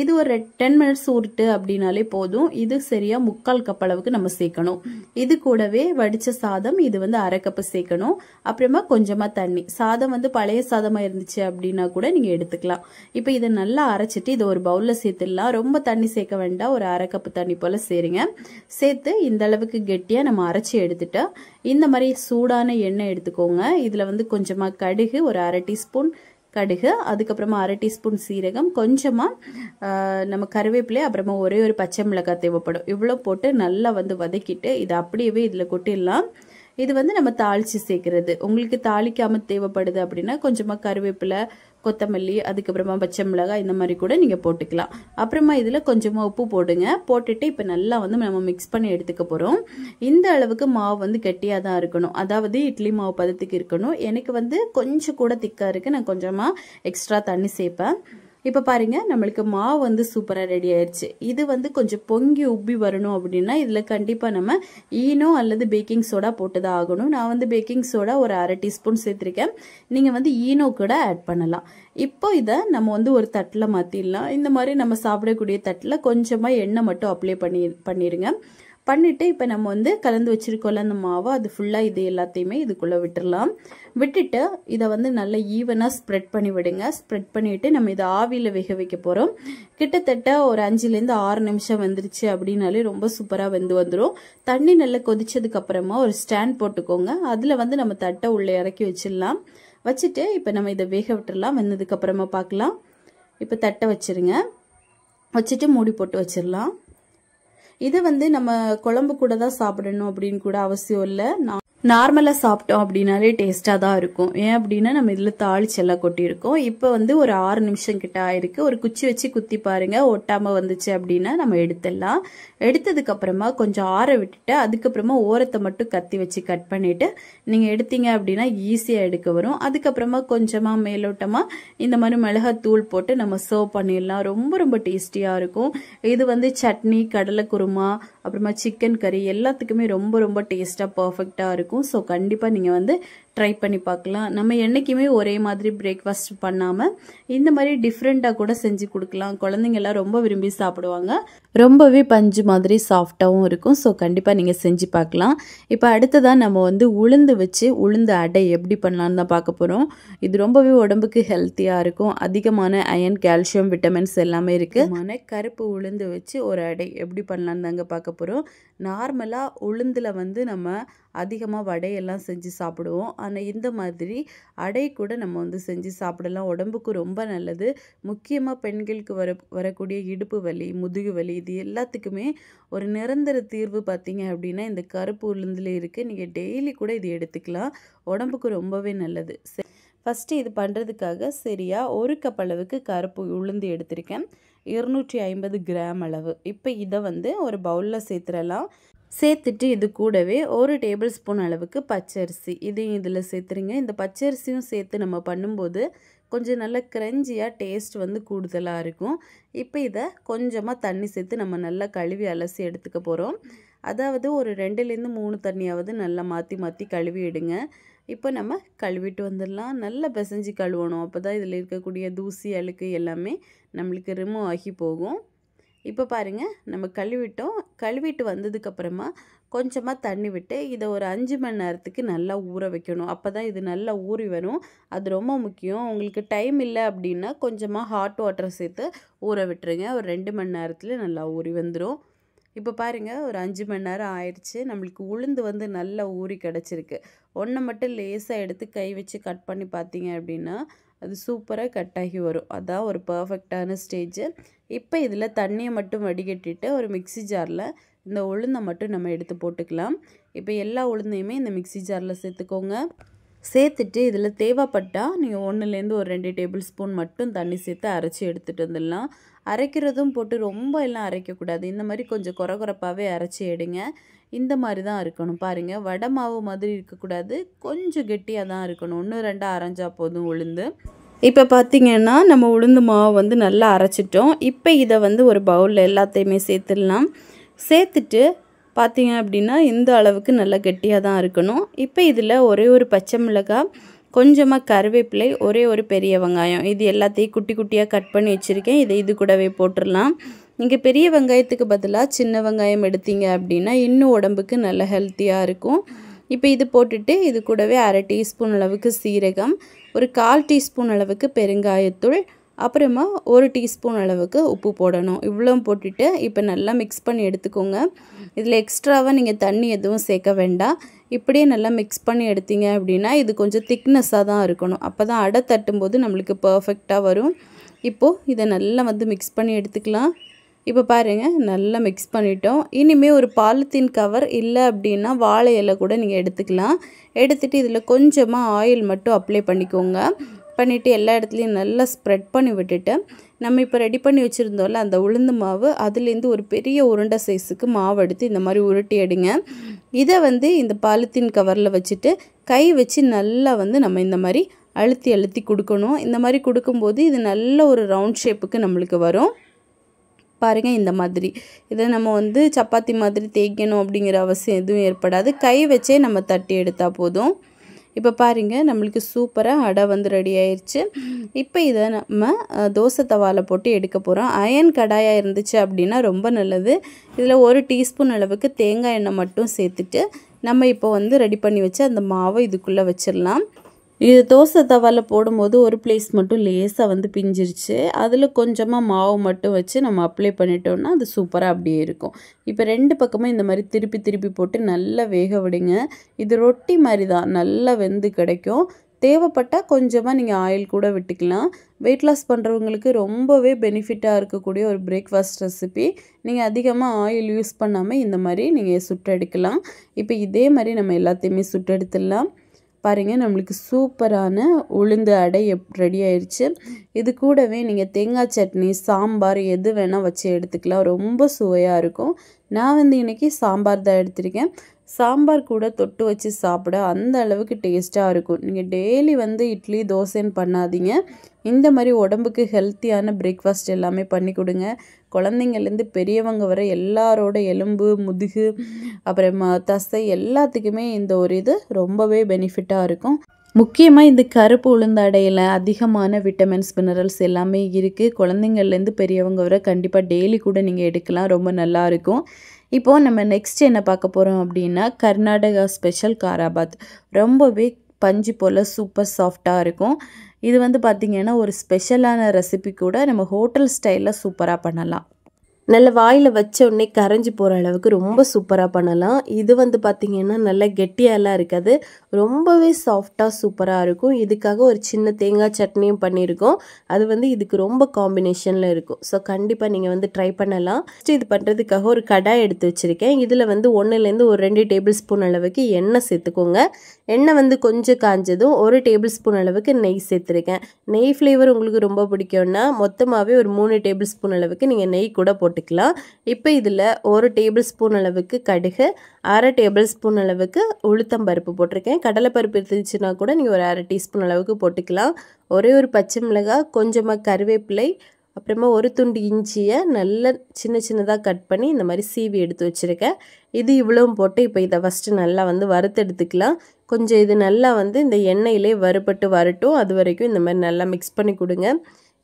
இது ஒரு 10 மினிட்ஸ் ஊறிட்டு அப்படின்னாலே போதும். இது சரியாக 3/4 கப் அளவுக்கு நம்ம சேர்க்கணும். இது கூடவே வடித்த சாதம், இது வந்து 1/2 கப்பு சேர்க்கணும். அப்புறமா கொஞ்சமாக தண்ணி. சாதம் வந்து பழைய சாதமாக இருந்துச்சு அப்படின்னா கூட நீங்கள் எடுத்துக்கலாம். இப்போ இதை நல்லா அரைச்சிட்டு இதை ஒரு பவுலில் சேர்த்துடலாம். ரொம்ப தண்ணி சேர்க்க வேண்டாம். ஒரு 1/2 கப்பு தண்ணி போல் சேருங்க. சேர்த்து இந்த அளவுக்கு கெட்டியாக நம்ம அரைச்சி எடுத்துட்டா இந்த மாதிரி சூடான எண்ணெய் எடுத்துக்கோங்க. இதில் வந்து கொஞ்சமாக கடுகு, ஒரு 1/2 டீஸ்பூன் கடுகு, அதுக்கப்புறமா 1/2 டீஸ்பூன் சீரகம், கொஞ்சமாக நம்ம கருவேப்பிலை, அப்புறமா ஒரே ஒரு பச்சை மிளகாய் தேவைப்படும். இவ்வளோ போட்டு நல்லா வந்து வதக்கிட்டு இதை அப்படியே இதில் கொட்டிடலாம். இது வந்து நம்ம தாளித்து சேர்க்குறது. உங்களுக்கு தாளிக்காமல் தேவைப்படுது அப்படின்னா கொஞ்சமாக கருவேப்பிலை, கொத்தமல்லி, அதுக்கப்புறமா பச்சை மிளகாய் இந்த மாதிரி கூட நீங்கள் போட்டுக்கலாம். அப்புறமா இதில் கொஞ்சமாக உப்பு போடுங்க. போட்டுட்டு இப்போ நல்லா வந்து நம்ம மிக்ஸ் பண்ணி எடுத்துக்க போகிறோம். இந்த அளவுக்கு மாவு வந்து கெட்டியாக தான் இருக்கணும். அதாவது இட்லி மாவு பதத்துக்கு இருக்கணும். எனக்கு வந்து கொஞ்சம் கூட திக்காக இருக்குது. நான் கொஞ்சமாக எக்ஸ்ட்ரா தண்ணி சேர்ப்பேன். இப்போ பாருங்க, நம்மளுக்கு மாவு வந்து சூப்பராக ரெடி ஆயிடுச்சு. இது வந்து கொஞ்சம் பொங்கி உப்பி வரணும் அப்படின்னா இதில் கண்டிப்பாக நம்ம ஈனோ அல்லது பேக்கிங் சோடா போட்டு தான் ஆகணும். நான் வந்து பேக்கிங் சோடா ஒரு 1/2 டீஸ்பூன் சேர்த்துருக்கேன். நீங்கள் வந்து ஈனோ கூட ஆட் பண்ணலாம். இப்போ இதை நம்ம வந்து ஒரு தட்டில் மாற்றிடலாம். இந்த மாதிரி நம்ம சாப்பிடக்கூடிய தட்டில் கொஞ்சமாக எண்ணெய் மட்டும் அப்ளை பண்ணிடுங்க. பண்ணிவிட்டு இப்போ நம்ம வந்து கலந்து வச்சுருக்கோம்ல அந்த மாவை, அது ஃபுல்லாக இது எல்லாத்தையுமே இதுக்குள்ளே விட்டுடலாம். விட்டுட்டு இதை வந்து நல்லா ஈவனாக ஸ்ப்ரெட் பண்ணி விடுங்க. ஸ்ப்ரெட் பண்ணிவிட்டு நம்ம இதை ஆவியில் வேக வைக்க போகிறோம். கிட்டத்தட்ட ஒரு 5லேருந்து 6 நிமிஷம் வந்துருச்சு அப்படின்னாலே ரொம்ப சூப்பராக வெந்து வந்துடும். தண்ணி நல்லா கொதிச்சதுக்கப்புறமா ஒரு ஸ்டாண்ட் போட்டுக்கோங்க. அதில் வந்து நம்ம தட்டை உள்ளே இறக்கி வச்சிடலாம். வச்சுட்டு இப்போ நம்ம இதை வேக விட்டுடலாம். வெந்ததுக்கப்புறமா பார்க்கலாம். இப்போ தட்டை வச்சுருங்க. வச்சுட்டு மூடி போட்டு வச்சிடலாம். இது வந்து நம்ம குழம்பு கூட தான் சாப்பிடணும் அப்படின்னு கூட அவசியம் இல்லை. நார்மலாக சாப்பிட்டோம் அப்படின்னாலே டேஸ்ட்டாக தான் இருக்கும். ஏன் அப்படின்னா நம்ம இதில் தாளிச்செல்லாம் கொட்டியிருக்கோம். இப்போ வந்து ஒரு 6 நிமிஷம் கிட்ட ஆயிருக்கு. ஒரு குச்சி வச்சு குத்தி பாருங்க, ஒட்டாமல் வந்துச்சு அப்படின்னா நம்ம எடுத்துடலாம். எடுத்ததுக்கப்புறமா கொஞ்சம் ஆற விட்டுட்டு அதுக்கப்புறமா ஓரத்தை மட்டும் கத்தி வச்சு கட் பண்ணிவிட்டு நீங்கள் எடுத்தீங்க அப்படின்னா ஈஸியாக எடுக்க வரும். அதுக்கப்புறமா கொஞ்சமாக மேலோட்டமாக இந்த மாதிரி மிளகாத்தூள் போட்டு நம்ம சர்வ் பண்ணிடலாம். ரொம்ப ரொம்ப டேஸ்டியாக இருக்கும். இது வந்து சட்னி, கடலை குருமா, அப்புறமா சிக்கன் கறி எல்லாத்துக்குமே ரொம்ப ரொம்ப டேஸ்ட்டாக பர்ஃபெக்டாக இருக்கும். ஸோ கண்டிப்பாக நீங்கள் வந்து ட்ரை பண்ணி பார்க்கலாம். நம்ம என்றைக்குமே ஒரே மாதிரி பிரேக்ஃபாஸ்ட் பண்ணாமல் இந்த மாதிரி டிஃப்ரெண்ட்டாக கூட செஞ்சு கொடுக்கலாம். குழந்தைங்கள்லாம் ரொம்ப விரும்பி சாப்பிடுவாங்க. ரொம்பவே பஞ்சு மாதிரி சாஃப்டாகவும் இருக்கும். ஸோ கண்டிப்பாக நீங்கள் செஞ்சு பார்க்கலாம். இப்போ அடுத்ததாக நம்ம வந்து உளுந்து வச்சு உளுந்து அடை எப்படி பண்ணலான்னு தான் பார்க்க போகிறோம். இது ரொம்பவே உடம்புக்கு ஹெல்த்தியாக இருக்கும். அதிகமான அயன், கால்சியம், விட்டமின்ஸ் எல்லாமே இருக்குது. கருப்பு உளுந்து வச்சு ஒரு அடை எப்படி பண்ணலான்னு தாங்க பார்க்க போகிறோம். நார்மலாக உளுந்தில் வந்து நம்ம அதிகமாக வடையெல்லாம் செஞ்சு சாப்பிடுவோம். ஆனால் இந்த மாதிரி அடை கூட நம்ம வந்து செஞ்சு சாப்பிடலாம். உடம்புக்கு ரொம்ப நல்லது. முக்கியமாக பெண்களுக்கு வரக்கூடிய இடுப்பு வலி, முதுகு வலி, இது எல்லாத்துக்குமே ஒரு நிரந்தர தீர்வு பார்த்தீங்க அப்படின்னா இந்த கருப்பு உளுந்தில் இருக்குது. நீங்கள் டெய்லி கூட இது எடுத்துக்கலாம். உடம்புக்கு ரொம்பவே நல்லது. ஃபஸ்ட்டு இது பண்ணுறதுக்காக சரியாக 1 கப் அளவுக்கு கருப்பு உளுந்து எடுத்திருக்கேன். 250 கிராம் அளவு. இப்போ இதை வந்து ஒரு பவுலில் சேர்த்துடலாம். சேர்த்துட்டு இது கூடவே 1 டேபிள் ஸ்பூன் அளவுக்கு பச்சரிசி இதையும் இதில் சேர்த்துருங்க. இந்த பச்சரிசியும் சேர்த்து நம்ம பண்ணும்போது கொஞ்சம் நல்ல கிரஞ்சியாக டேஸ்ட் வந்து கூடுதலாக இருக்கும். இப்போ இதை கொஞ்சமாக தண்ணி சேர்த்து நம்ம நல்லா கழுவி அலசி எடுத்துக்க போகிறோம். அதாவது ஒரு 2லேருந்து 3 தண்ணியாவது நல்லா மாற்றி மாற்றி கழுவி எடுங்க. இப்போ நம்ம கழுவிட்டு வந்துடலாம். நல்லா பிசைஞ்சு கழுவணும். அப்போ தான் இதில் இருக்கக்கூடிய தூசி, அழுக்கு எல்லாமே நம்மளுக்கு ரிமூவ் ஆகி போகும். இப்போ பாருங்கள், நம்ம கழுவிட்டு வந்ததுக்கப்புறமா கொஞ்சமாக தண்ணி விட்டு இதை ஒரு 5 மணி நேரத்துக்கு நல்லா ஊற வைக்கணும். அப்போ தான் இது நல்லா ஊறி வரும். அது ரொம்ப முக்கியம். உங்களுக்கு டைம் இல்லை அப்படின்னா கொஞ்சமாக ஹாட் வாட்டர் சேர்த்து ஊற விட்டுருங்க. ஒரு 2 மணி நேரத்தில் நல்லா ஊறி வந்துடும். இப்போ பாருங்கள், ஒரு 5 மணி நேரம் ஆயிடுச்சு. நம்மளுக்கு உளுந்து வந்து நல்லா ஊறி கிடச்சிருக்கு. ஒன்றை மட்டும் லேசாக எடுத்து கை வச்சு கட் பண்ணி பார்த்தீங்க அப்படின்னா அது சூப்பராக கட் ஆகி வரும். அதான் ஒரு பர்ஃபெக்டான ஸ்டேஜ். இப்போ இதில் தண்ணியை மட்டும் வடிகட்டிட்டு ஒரு மிக்ஸி ஜாரில் இந்த உளுந்தை மட்டும் நம்ம எடுத்து போட்டுக்கலாம். இப்போ எல்லா உளுந்தையுமே இந்த மிக்ஸி ஜாரில் சேர்த்துக்கோங்க. சேர்த்துட்டு இதில் தேவைப்பட்டால் நீங்கள் 1லேருந்து ஒரு 2 டேபிள் ஸ்பூன் மட்டும் தண்ணி சேர்த்து அரைச்சி எடுத்துகிட்டு வந்துடலாம். அரைக்கிறதும் போட்டு ரொம்ப எல்லாம் அரைக்கக்கூடாது. இந்த மாதிரி கொஞ்சம் குறகுறப்பாகவே அரைச்சி எடுங்க. இந்த மாதிரி தான் இருக்கணும். பாருங்கள், வடை மாவு மாதிரி இருக்கக்கூடாது. கொஞ்சம் கெட்டியாக தான் இருக்கணும். 1, 2 அரைஞ்சா போதும் உளுந்து. இப்போ பார்த்திங்கன்னா நம்ம உளுந்து மாவு வந்து நல்லா அரைச்சிட்டோம். இப்போ இதை வந்து ஒரு பவுலில் எல்லாத்தையுமே சேர்த்துடலாம். சேர்த்துட்டு பார்த்தீங்க அப்படின்னா இந்த அளவுக்கு நல்லா கெட்டியாக தான் இருக்கணும். இப்போ இதில் ஒரே ஒரு பச்சை மிளகாய், கொஞ்சமாக கருவேப்பிலை, ஒரே ஒரு பெரிய வெங்காயம், இது எல்லாத்தையும் குட்டி குட்டியாக கட் பண்ணி வச்சுருக்கேன். இது கூடவே போட்டுடலாம். நீங்கள் பெரிய வெங்காயத்துக்கு பதிலாக சின்ன வெங்காயம் எடுத்தீங்க அப்படின்னா இன்னும் உடம்புக்கு நல்ல ஹெல்த்தியாக இருக்கும். இப்போ இது போட்டுட்டு இது கூடவே 1/2 டீஸ்பூன் அளவுக்கு சீரகம், ஒரு 1/4 டீஸ்பூன் அளவுக்கு பெருங்காயத்தூள், அப்புறமா 1 டீஸ்பூன் அளவுக்கு உப்பு போடணும். இவ்வளோ போட்டுட்டு இப்போ நல்லா மிக்ஸ் பண்ணி எடுத்துக்கோங்க. இதில் எக்ஸ்ட்ராவாக நீங்கள் தண்ணி எதுவும் சேர்க்க வேண்டாம். இப்படியே நல்லா மிக்ஸ் பண்ணி எடுத்தீங்க அப்படின்னா இது கொஞ்சம் திக்னஸாக தான் இருக்கணும். அப்போ தான் அடை தட்டும்போது நம்மளுக்கு பர்ஃபெக்டாக வரும். இப்போது இதை நல்லா மிக்ஸ் பண்ணி எடுத்துக்கலாம். இப்போ பாருங்கள், நல்லா மிக்ஸ் பண்ணிட்டோம். இனிமேல் ஒரு பாலித்தீன் கவர் இல்லை அப்படின்னா வாழை இலை கூட நீங்கள் எடுத்துக்கலாம். எடுத்துகிட்டு இதில் கொஞ்சமாக ஆயில் மட்டும் அப்ளை பண்ணிக்கோங்க. பண்ணிவிட்டு எல்லா இடத்துலையும் நல்லா ஸ்ப்ரெட் பண்ணி விட்டுட்டு நம்ம இப்போ ரெடி பண்ணி வச்சுருந்தோம்ல அந்த உளுந்து மாவு, அதுலேருந்து ஒரு பெரிய உருண்டை சைஸுக்கு மாவு எடுத்து இந்த மாதிரி உருட்டி எடுங்க. இதை இந்த பாலித்தீன் கவரில் வச்சுட்டு கை வச்சு நல்லா நம்ம இந்த மாதிரி அழுத்தி அழுத்தி கொடுக்கணும். இந்த மாதிரி கொடுக்கும்போது இது நல்ல ஒரு ரவுண்ட் ஷேப்புக்கு நம்மளுக்கு வரும். பாருங்கள், இந்த மாதிரி இதை நம்ம சப்பாத்தி மாதிரி தேய்க்கணும் அப்படிங்கிற அவசியம் எதுவும் ஏற்படாது. கை வச்சே நம்ம தட்டி எடுத்தால் போதும். இப்போ பாருங்கள், நம்மளுக்கு சூப்பராக அடை ரெடி ஆயிடுச்சு. இப்போ இதை நம்ம தோசை தவாவில் போட்டு எடுக்க போகிறோம். அயன் கடாயாக இருந்துச்சு அப்படின்னா ரொம்ப நல்லது. இதில் 1 டீஸ்பூன் அளவுக்கு தேங்காய் எண்ணெய் மட்டும் சேர்த்துட்டு நம்ம இப்போ ரெடி பண்ணி வச்சு அந்த மாவை இதுக்குள்ளே வச்சிடலாம். இது தோசை தவாவில் போடும்போது ஒரு பிளேஸ் மட்டும் லேசாக பிஞ்சிருச்சு. அதில் கொஞ்சமாக மாவு மட்டும் வச்சு நம்ம அப்ளை பண்ணிட்டோம்னா அது சூப்பராக அப்படியே இருக்கும். இப்போ 2 பக்கமும் இந்த மாதிரி திருப்பி திருப்பி போட்டு நல்லா வேக விடுங்க. இது ரொட்டி மாதிரி தான், நல்லா வெந்து கிடைக்கும். தேவைப்பட்டால் கொஞ்சமாக நீங்கள் ஆயில் கூட விட்டுக்கலாம். வெயிட் லாஸ் பண்ணுறவங்களுக்கு ரொம்பவே பெனிஃபிட்டாக இருக்கக்கூடிய ஒரு பிரேக்ஃபாஸ்ட் ரெசிபி. நீங்கள் அதிகமாக ஆயில் யூஸ் பண்ணாமல் இந்த மாதிரி நீங்கள் சுட்டெடுக்கலாம். இப்போ இதே மாதிரி நம்ம எல்லாத்தையுமே சுட்டெடுத்துடலாம். பாருங்கள், நம்மளுக்கு சூப்பரான உளுந்து அடை ரெடி ஆயிடுச்சு. இது கூடவே நீங்கள் தேங்காய் சட்னி, சாம்பார் எது வேணால் வச்சு எடுத்துக்கலாம். ரொம்ப சுவையாக இருக்கும். நான் இன்றைக்கி சாம்பார் தான் எடுத்திருக்கேன். சாம்பார் கூட தொட்டு வச்சு சாப்பிட அந்த அளவுக்கு டேஸ்ட்டாக இருக்கும். நீங்கள் டெய்லி இட்லி தோசைன்னு பண்ணாதீங்க. இந்த மாதிரி உடம்புக்கு ஹெல்த்தியான பிரேக்ஃபாஸ்ட் எல்லாமே பண்ணி கொடுங்க. குழந்தைங்கள்லேருந்து பெரியவங்க வரை எல்லாரோட எலும்பு, முதுகு, அப்புறமா தசை எல்லாத்துக்குமே இந்த ஒரு இது ரொம்பவே பெனிஃபிட்டாக இருக்கும். முக்கியமாக இந்த கருப்பு உளுந்து அடையில் அதிகமான விட்டமின்ஸ், மினரல்ஸ் எல்லாமே இருக்குது. குழந்தைங்கள்லேருந்து பெரியவங்க வரை கண்டிப்பாக டெய்லி கூட நீங்கள் எடுக்கலாம். ரொம்ப நல்லாயிருக்கும். இப்போது நம்ம நெக்ஸ்ட் என்ன பார்க்க போகிறோம் அப்படின்னா கர்நாடகா ஸ்பெஷல் காராபாத். ரொம்பவே பஞ்சு போல் சூப்பர் சாஃப்டாக இருக்கும். இது பார்த்திங்கன்னா ஒரு ஸ்பெஷலான ரெசிபி கூட. நம்ம ஹோட்டல் ஸ்டைலில் சூப்பராக பண்ணலாம். நல்ல வாயில் வச்ச உடனே கரைஞ்சி போகிற அளவுக்கு ரொம்ப சூப்பராக பண்ணலாம். இது பார்த்திங்கன்னா நல்ல கெட்டியாலாம் இருக்காது, ரொம்பவே சாஃப்டாக சூப்பராக இருக்கும். இதுக்காக ஒரு சின்ன தேங்காய் சட்னியும் பண்ணியிருக்கோம். அது இதுக்கு ரொம்ப காம்பினேஷனில் இருக்கும். ஸோ கண்டிப்பாக நீங்கள் ட்ரை பண்ணலாம். இது பண்ணுறதுக்காக ஒரு கடாய் எடுத்து வச்சுருக்கேன். இதில் 1லேருந்து ஒரு 2 டேபிள் ஸ்பூன் அளவுக்கு எண்ணெய் சேர்த்துக்கோங்க. எண்ணெய் கொஞ்சம் காஞ்சதும் 1 டேபிள் ஸ்பூன் அளவுக்கு நெய் சேர்த்துருக்கேன். நெய் ஃப்ளேவர் உங்களுக்கு ரொம்ப பிடிக்கும்னா மொத்தமாகவே ஒரு 3 டேபிள் ஸ்பூன் அளவுக்கு நீங்கள் நெய் கூட போட்டுக்கலாம். இப்போ இதில் 1 டேபிள் ஸ்பூன் அளவுக்கு கடுகு, 1/2 டேபிள் ஸ்பூன் அளவுக்கு உளுத்தம்பருப்பு போட்டிருக்கேன். கடலைப்பருப்பு இருந்துச்சுன்னா கூட நீங்கள் ஒரு 1/2 டீஸ்பூன் அளவுக்கு போட்டுக்கலாம். ஒரே ஒரு பச்சை மிளகாய், கொஞ்சமாக கருவேப்பிலை, அப்புறமா ஒரு துண்டு இஞ்சியை நல்லா சின்ன சின்னதாக கட் பண்ணி இந்த மாதிரி சீவி எடுத்து வச்சுருக்கேன். இது இவ்வளவும் போட்டு இப்போ இதை ஃபஸ்ட்டு நல்லா வறுத்தெடுத்துக்கலாம். கொஞ்சம் இது நல்லா இந்த எண்ணெயிலே வறுபட்டு வரட்டும். அது வரைக்கும் இந்த மாதிரி நல்லா மிக்ஸ் பண்ணி கொடுங்க.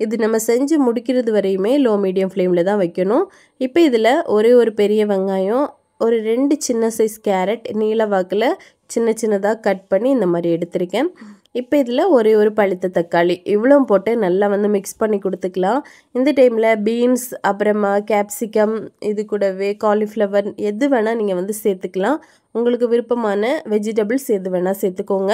இது நம்ம செஞ்சு முடிக்கிறது வரையுமே லோ மீடியம் ஃப்ளேமில் தான் வைக்கணும். இப்போ இதில் ஒரே ஒரு பெரிய வெங்காயம், ஒரு 2 சின்ன சைஸ் கேரட் நீல வாக்கில் சின்ன சின்னதாக கட் பண்ணி இந்த மாதிரி எடுத்திருக்கேன். இப்போ இதில் ஒரே ஒரு பழுத்த தக்காளி இவ்வளோ போட்டு நல்லா மிக்ஸ் பண்ணி கொடுத்துக்கலாம். இந்த டைமில் பீன்ஸ், அப்புறமா கேப்சிகம், இது கூடவே காலிஃப்ளவர் எது வேணால் நீங்கள் சேர்த்துக்கலாம். உங்களுக்கு விருப்பமான வெஜிடபிள்ஸ் எது வேணால் சேர்த்துக்கோங்க.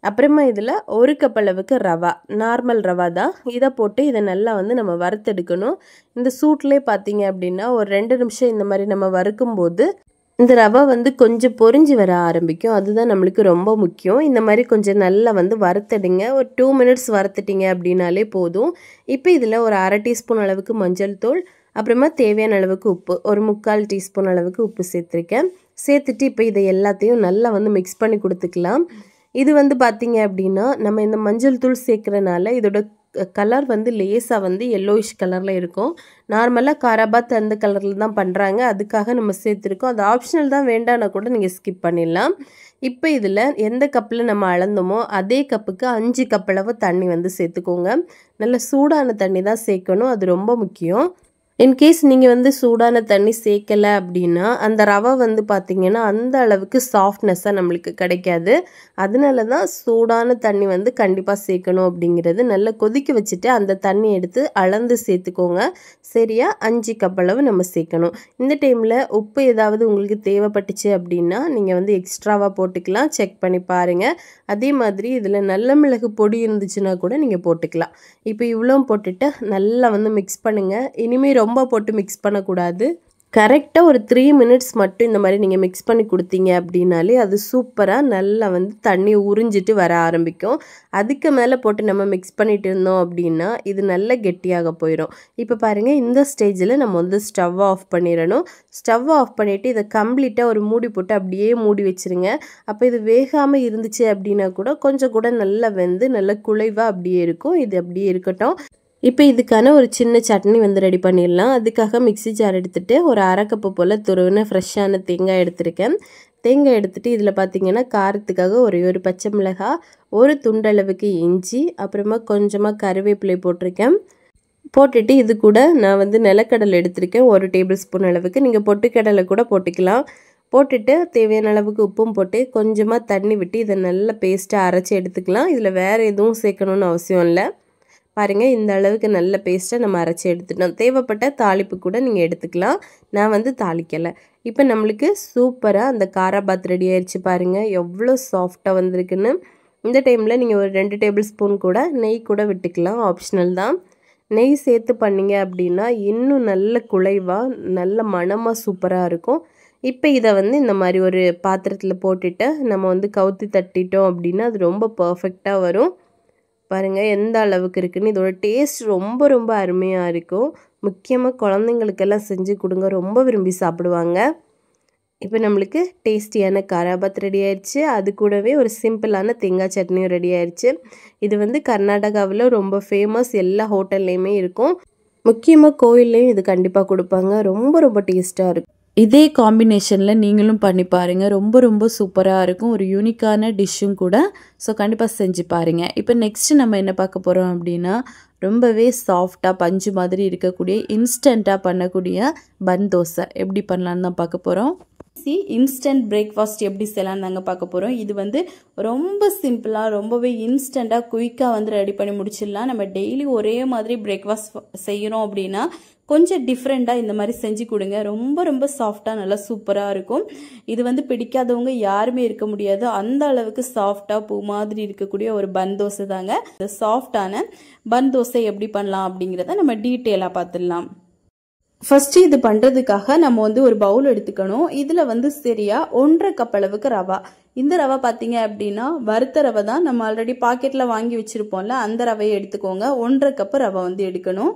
அப்புறமா இதில் 1 கப் அளவுக்கு ரவா, நார்மல் ரவா தான், இதை போட்டு இதை நல்லா நம்ம வறுத்தெடுக்கணும். இந்த சூட்லேயே பார்த்தீங்க அப்படின்னா ஒரு 2 நிமிஷம் இந்த மாதிரி நம்ம வறுக்கும்போது இந்த ரவை கொஞ்சம் பொரிஞ்சு வர ஆரம்பிக்கும். அதுதான் நம்மளுக்கு ரொம்ப முக்கியம். இந்த மாதிரி கொஞ்சம் நல்லா வறுத்தெடுங்க. ஒரு 2 மினிட்ஸ் வறுத்துட்டிங்க அப்படின்னாலே போதும். இப்போ இதில் ஒரு 1/2 டீஸ்பூன் அளவுக்கு மஞ்சள் தூள், அப்புறமா தேவையான அளவுக்கு உப்பு, ஒரு 3/4 டீஸ்பூன் அளவுக்கு உப்பு சேர்த்துருக்கேன். சேர்த்துட்டு இப்போ இதை எல்லாத்தையும் நல்லா மிக்ஸ் பண்ணி கொடுத்துக்கலாம். இது பார்த்தீங்க அப்படின்னா நம்ம இந்த மஞ்சள் தூள் சேர்க்குறனால இதோட கலர் வந்து லேசாக வந்து எல்லோயிஷ் கலரில் இருக்கும். நார்மலாக காராபாத் அந்த கலரில் தான் பண்ணுறாங்க, அதுக்காக நம்ம சேர்த்துருக்கோம். அது ஆப்ஷனல் தான், வேண்டான்னா கூட நீங்கள் ஸ்கிப் பண்ணிடலாம். இப்போ இதில் எந்த கப்பில் நம்ம அளந்தோமோ அதே கப்புக்கு 5 கப் அளவு தண்ணி வந்து சேர்த்துக்கோங்க. நல்ல சூடான தண்ணி தான் சேர்க்கணும், அது ரொம்ப முக்கியம். இன்கேஸ் நீங்கள் வந்து சூடான தண்ணி சேர்க்கலை அப்படின்னா அந்த ரவை வந்து பார்த்திங்கன்னா அந்த அளவுக்கு சாஃப்ட்னஸ்ஸாக நம்மளுக்கு கிடைக்காது. அதனால தான் சூடான தண்ணி வந்து கண்டிப்பாக சேர்க்கணும் அப்படிங்கிறது. நல்லா கொதிக்க வச்சுட்டு அந்த தண்ணி எடுத்து அளந்து சேர்த்துக்கோங்க. சரியா 5 கப் அளவு நம்ம சேர்க்கணும். இந்த டைமில் உப்பு ஏதாவது உங்களுக்கு தேவைப்பட்டுச்சு அப்படின்னா நீங்கள் வந்து எக்ஸ்ட்ராவாக போட்டுக்கலாம், செக் பண்ணி பாருங்கள். அதே மாதிரி இதில் நல்ல மிளகு பொடி இருந்துச்சுன்னா கூட நீங்கள் போட்டுக்கலாம். இப்போ இவ்வளோ போட்டுட்டு நல்லா வந்து மிக்ஸ் பண்ணுங்கள். இனிமேல் ரொம்ப போட்டு மிக்ஸ் பண்ணக்கூடாது. கரெக்டாக ஒரு 3 மினிட்ஸ் மட்டும் இந்த மாதிரி நீங்கள் மிக்ஸ் பண்ணி கொடுத்தீங்க அப்படின்னாலே அது சூப்பராக நல்லா வந்து தண்ணி உறிஞ்சிட்டு வர ஆரம்பிக்கும். அதுக்கு மேலே போட்டு நம்ம மிக்ஸ் பண்ணிட்டு இருந்தோம் அப்படின்னா இது நல்லா கெட்டியாக போயிடும். இப்போ பாருங்கள், இந்த ஸ்டேஜில் நம்ம வந்து ஸ்டவ் ஆஃப் பண்ணிடணும். ஸ்டவ் ஆஃப் பண்ணிவிட்டு இதை கம்ப்ளீட்டாக ஒரு மூடி போட்டு அப்படியே மூடி வச்சுருங்க. அப்போ இது வேகாமல் இருந்துச்சு அப்படின்னா கூட கொஞ்சம் கூட நல்லா வெந்து நல்லா குழைவாக அப்படியே இருக்கும். இது அப்படியே இருக்கட்டும். இப்போ இதுக்கான ஒரு சின்ன சட்னி வந்து ரெடி பண்ணிடலாம். அதுக்காக மிக்ஸி ஜார் எடுத்துகிட்டு ஒரு 1/2 கப்பு போல் துருவின ஃப்ரெஷ்ஷான தேங்காய் எடுத்திருக்கேன். தேங்காய் எடுத்துகிட்டு இதில் பார்த்திங்கன்னா காரத்துக்காக ஒரு பச்சை மிளகாய், ஒரு துண்டளவுக்கு இஞ்சி, அப்புறமா கொஞ்சமாக கருவேப்பிலை போட்டிருக்கேன். போட்டுட்டு இது கூட நான் வந்து நிலக்கடலை எடுத்திருக்கேன் 1 டேபிள் ஸ்பூன் அளவுக்கு. நீங்கள் பொட்டுக்கடலை கூட போட்டுக்கலாம். போட்டுட்டு தேவையான அளவுக்கு உப்பும் போட்டு கொஞ்சமாக தண்ணி விட்டு இதை நல்லா பேஸ்ட்டாக அரைச்சி எடுத்துக்கலாம். இதில் வேறு எதுவும் சேர்க்கணுன்னு அவசியம் இல்லை. பாருங்கள், இந்த அளவுக்கு நல்ல பேஸ்ட்டாக நம்ம அரைச்சி எடுத்துட்டோம். தேவைப்பட்ட தாளிப்பு கூட நீங்கள் எடுத்துக்கலாம். நான் வந்து தாளிக்கலை. இப்போ நம்மளுக்கு சூப்பராக அந்த காராபாத் ரெடி ஆயிடுச்சு. பாருங்கள் எவ்வளோ சாஃப்டாக வந்திருக்குன்னு. இந்த டைமில் நீங்கள் ஒரு 2 டேபிள் ஸ்பூன் கூட நெய் கூட விட்டுக்கலாம், ஆப்ஷனல் தான். நெய் சேர்த்து பண்ணிங்க அப்படின்னா இன்னும் நல்ல குழைவாக நல்ல மணமாக சூப்பராக இருக்கும். இப்போ இதை வந்து இந்த மாதிரி ஒரு பாத்திரத்தில் போட்டுட்டு நம்ம வந்து கவுத்தி தட்டிட்டோம் அப்படின்னா அது ரொம்ப பர்ஃபெக்டாக வரும். பாருங்கள் எந்த அளவுக்கு இருக்குன்னு. இதோட டேஸ்ட் ரொம்ப ரொம்ப அருமையாக இருக்கும். முக்கியமாக குழந்தைங்களுக்கெல்லாம் செஞ்சு கொடுங்க, ரொம்ப விரும்பி சாப்பிடுவாங்க. இப்போ நம்மளுக்கு டேஸ்டியான காராபாத் ரெடி ஆயிடுச்சு. அது கூடவே ஒரு சிம்பிளான தேங்காய் சட்னியும் ரெடி ஆயிடுச்சு. இது வந்து கர்நாடகாவில் ரொம்ப ஃபேமஸ், எல்லா ஹோட்டல்லையுமே இருக்கும். முக்கியமாக கோயில்லையும் இது கண்டிப்பாக கொடுப்பாங்க. ரொம்ப ரொம்ப டேஸ்ட்டாக இருக்கும். இதே காம்பினேஷனில் நீங்களும் பண்ணி பாருங்கள், ரொம்ப ரொம்ப சூப்பராக இருக்கும். ஒரு யூனிக்கான டிஷ்ஷும் கூட. ஸோ கண்டிப்பாக செஞ்சு பாருங்கள். இப்போ நெக்ஸ்ட்டு நம்ம என்ன பார்க்க போகிறோம் அப்படின்னா ரொம்பவே சாஃப்டாக பஞ்சு மாதிரி இருக்கக்கூடிய இன்ஸ்டண்ட்டாக பண்ணக்கூடிய பன் தோசை எப்படி பண்ணலான்னு தான் பார்க்க போகிறோம். இன்ஸ்டன்ட் பிரேக்ஃபாஸ்ட் எப்படி செய்யலான்னு தாங்க பார்க்க போகிறோம். இது வந்து ரொம்ப சிம்பிளாக ரொம்பவே இன்ஸ்டண்ட்டாக குயிக்காக வந்து ரெடி பண்ணி முடிச்சிடலாம். நம்ம டெய்லி ஒரே மாதிரி பிரேக்ஃபாஸ்ட் செய்கிறோம் அப்படின்னா கொஞ்சம் டிஃப்ரெண்ட்டாக இந்த மாதிரி செஞ்சு கொடுங்க. ரொம்ப ரொம்ப சாஃப்டாக நல்லா சூப்பராக இருக்கும். இது வந்து பிடிக்காதவங்க யாருமே இருக்க முடியாது, அந்த அளவுக்கு சாஃப்டாக பூ மாதிரி இருக்கக்கூடிய ஒரு பன் தோசை தாங்க. இந்த சாஃப்டான பன் தோசை எப்படி பண்ணலாம் அப்படிங்கிறத நம்ம டீட்டெயிலாக பார்த்துடலாம். ஃபஸ்ட்டு இது பண்ணுறதுக்காக நம்ம வந்து ஒரு பவுல் எடுத்துக்கணும். இதில் வந்து சரியா 1.5 கப் அளவுக்கு ரவா. இந்த ரவை பார்த்தீங்க அப்படின்னா வறுத்த ரவை தான், நம்ம ஆல்ரெடி பாக்கெட்டில் வாங்கி வச்சுருப்போம்ல அந்த ரவையை எடுத்துக்கோங்க. 1.5 கப்பு ரவை வந்து எடுக்கணும்.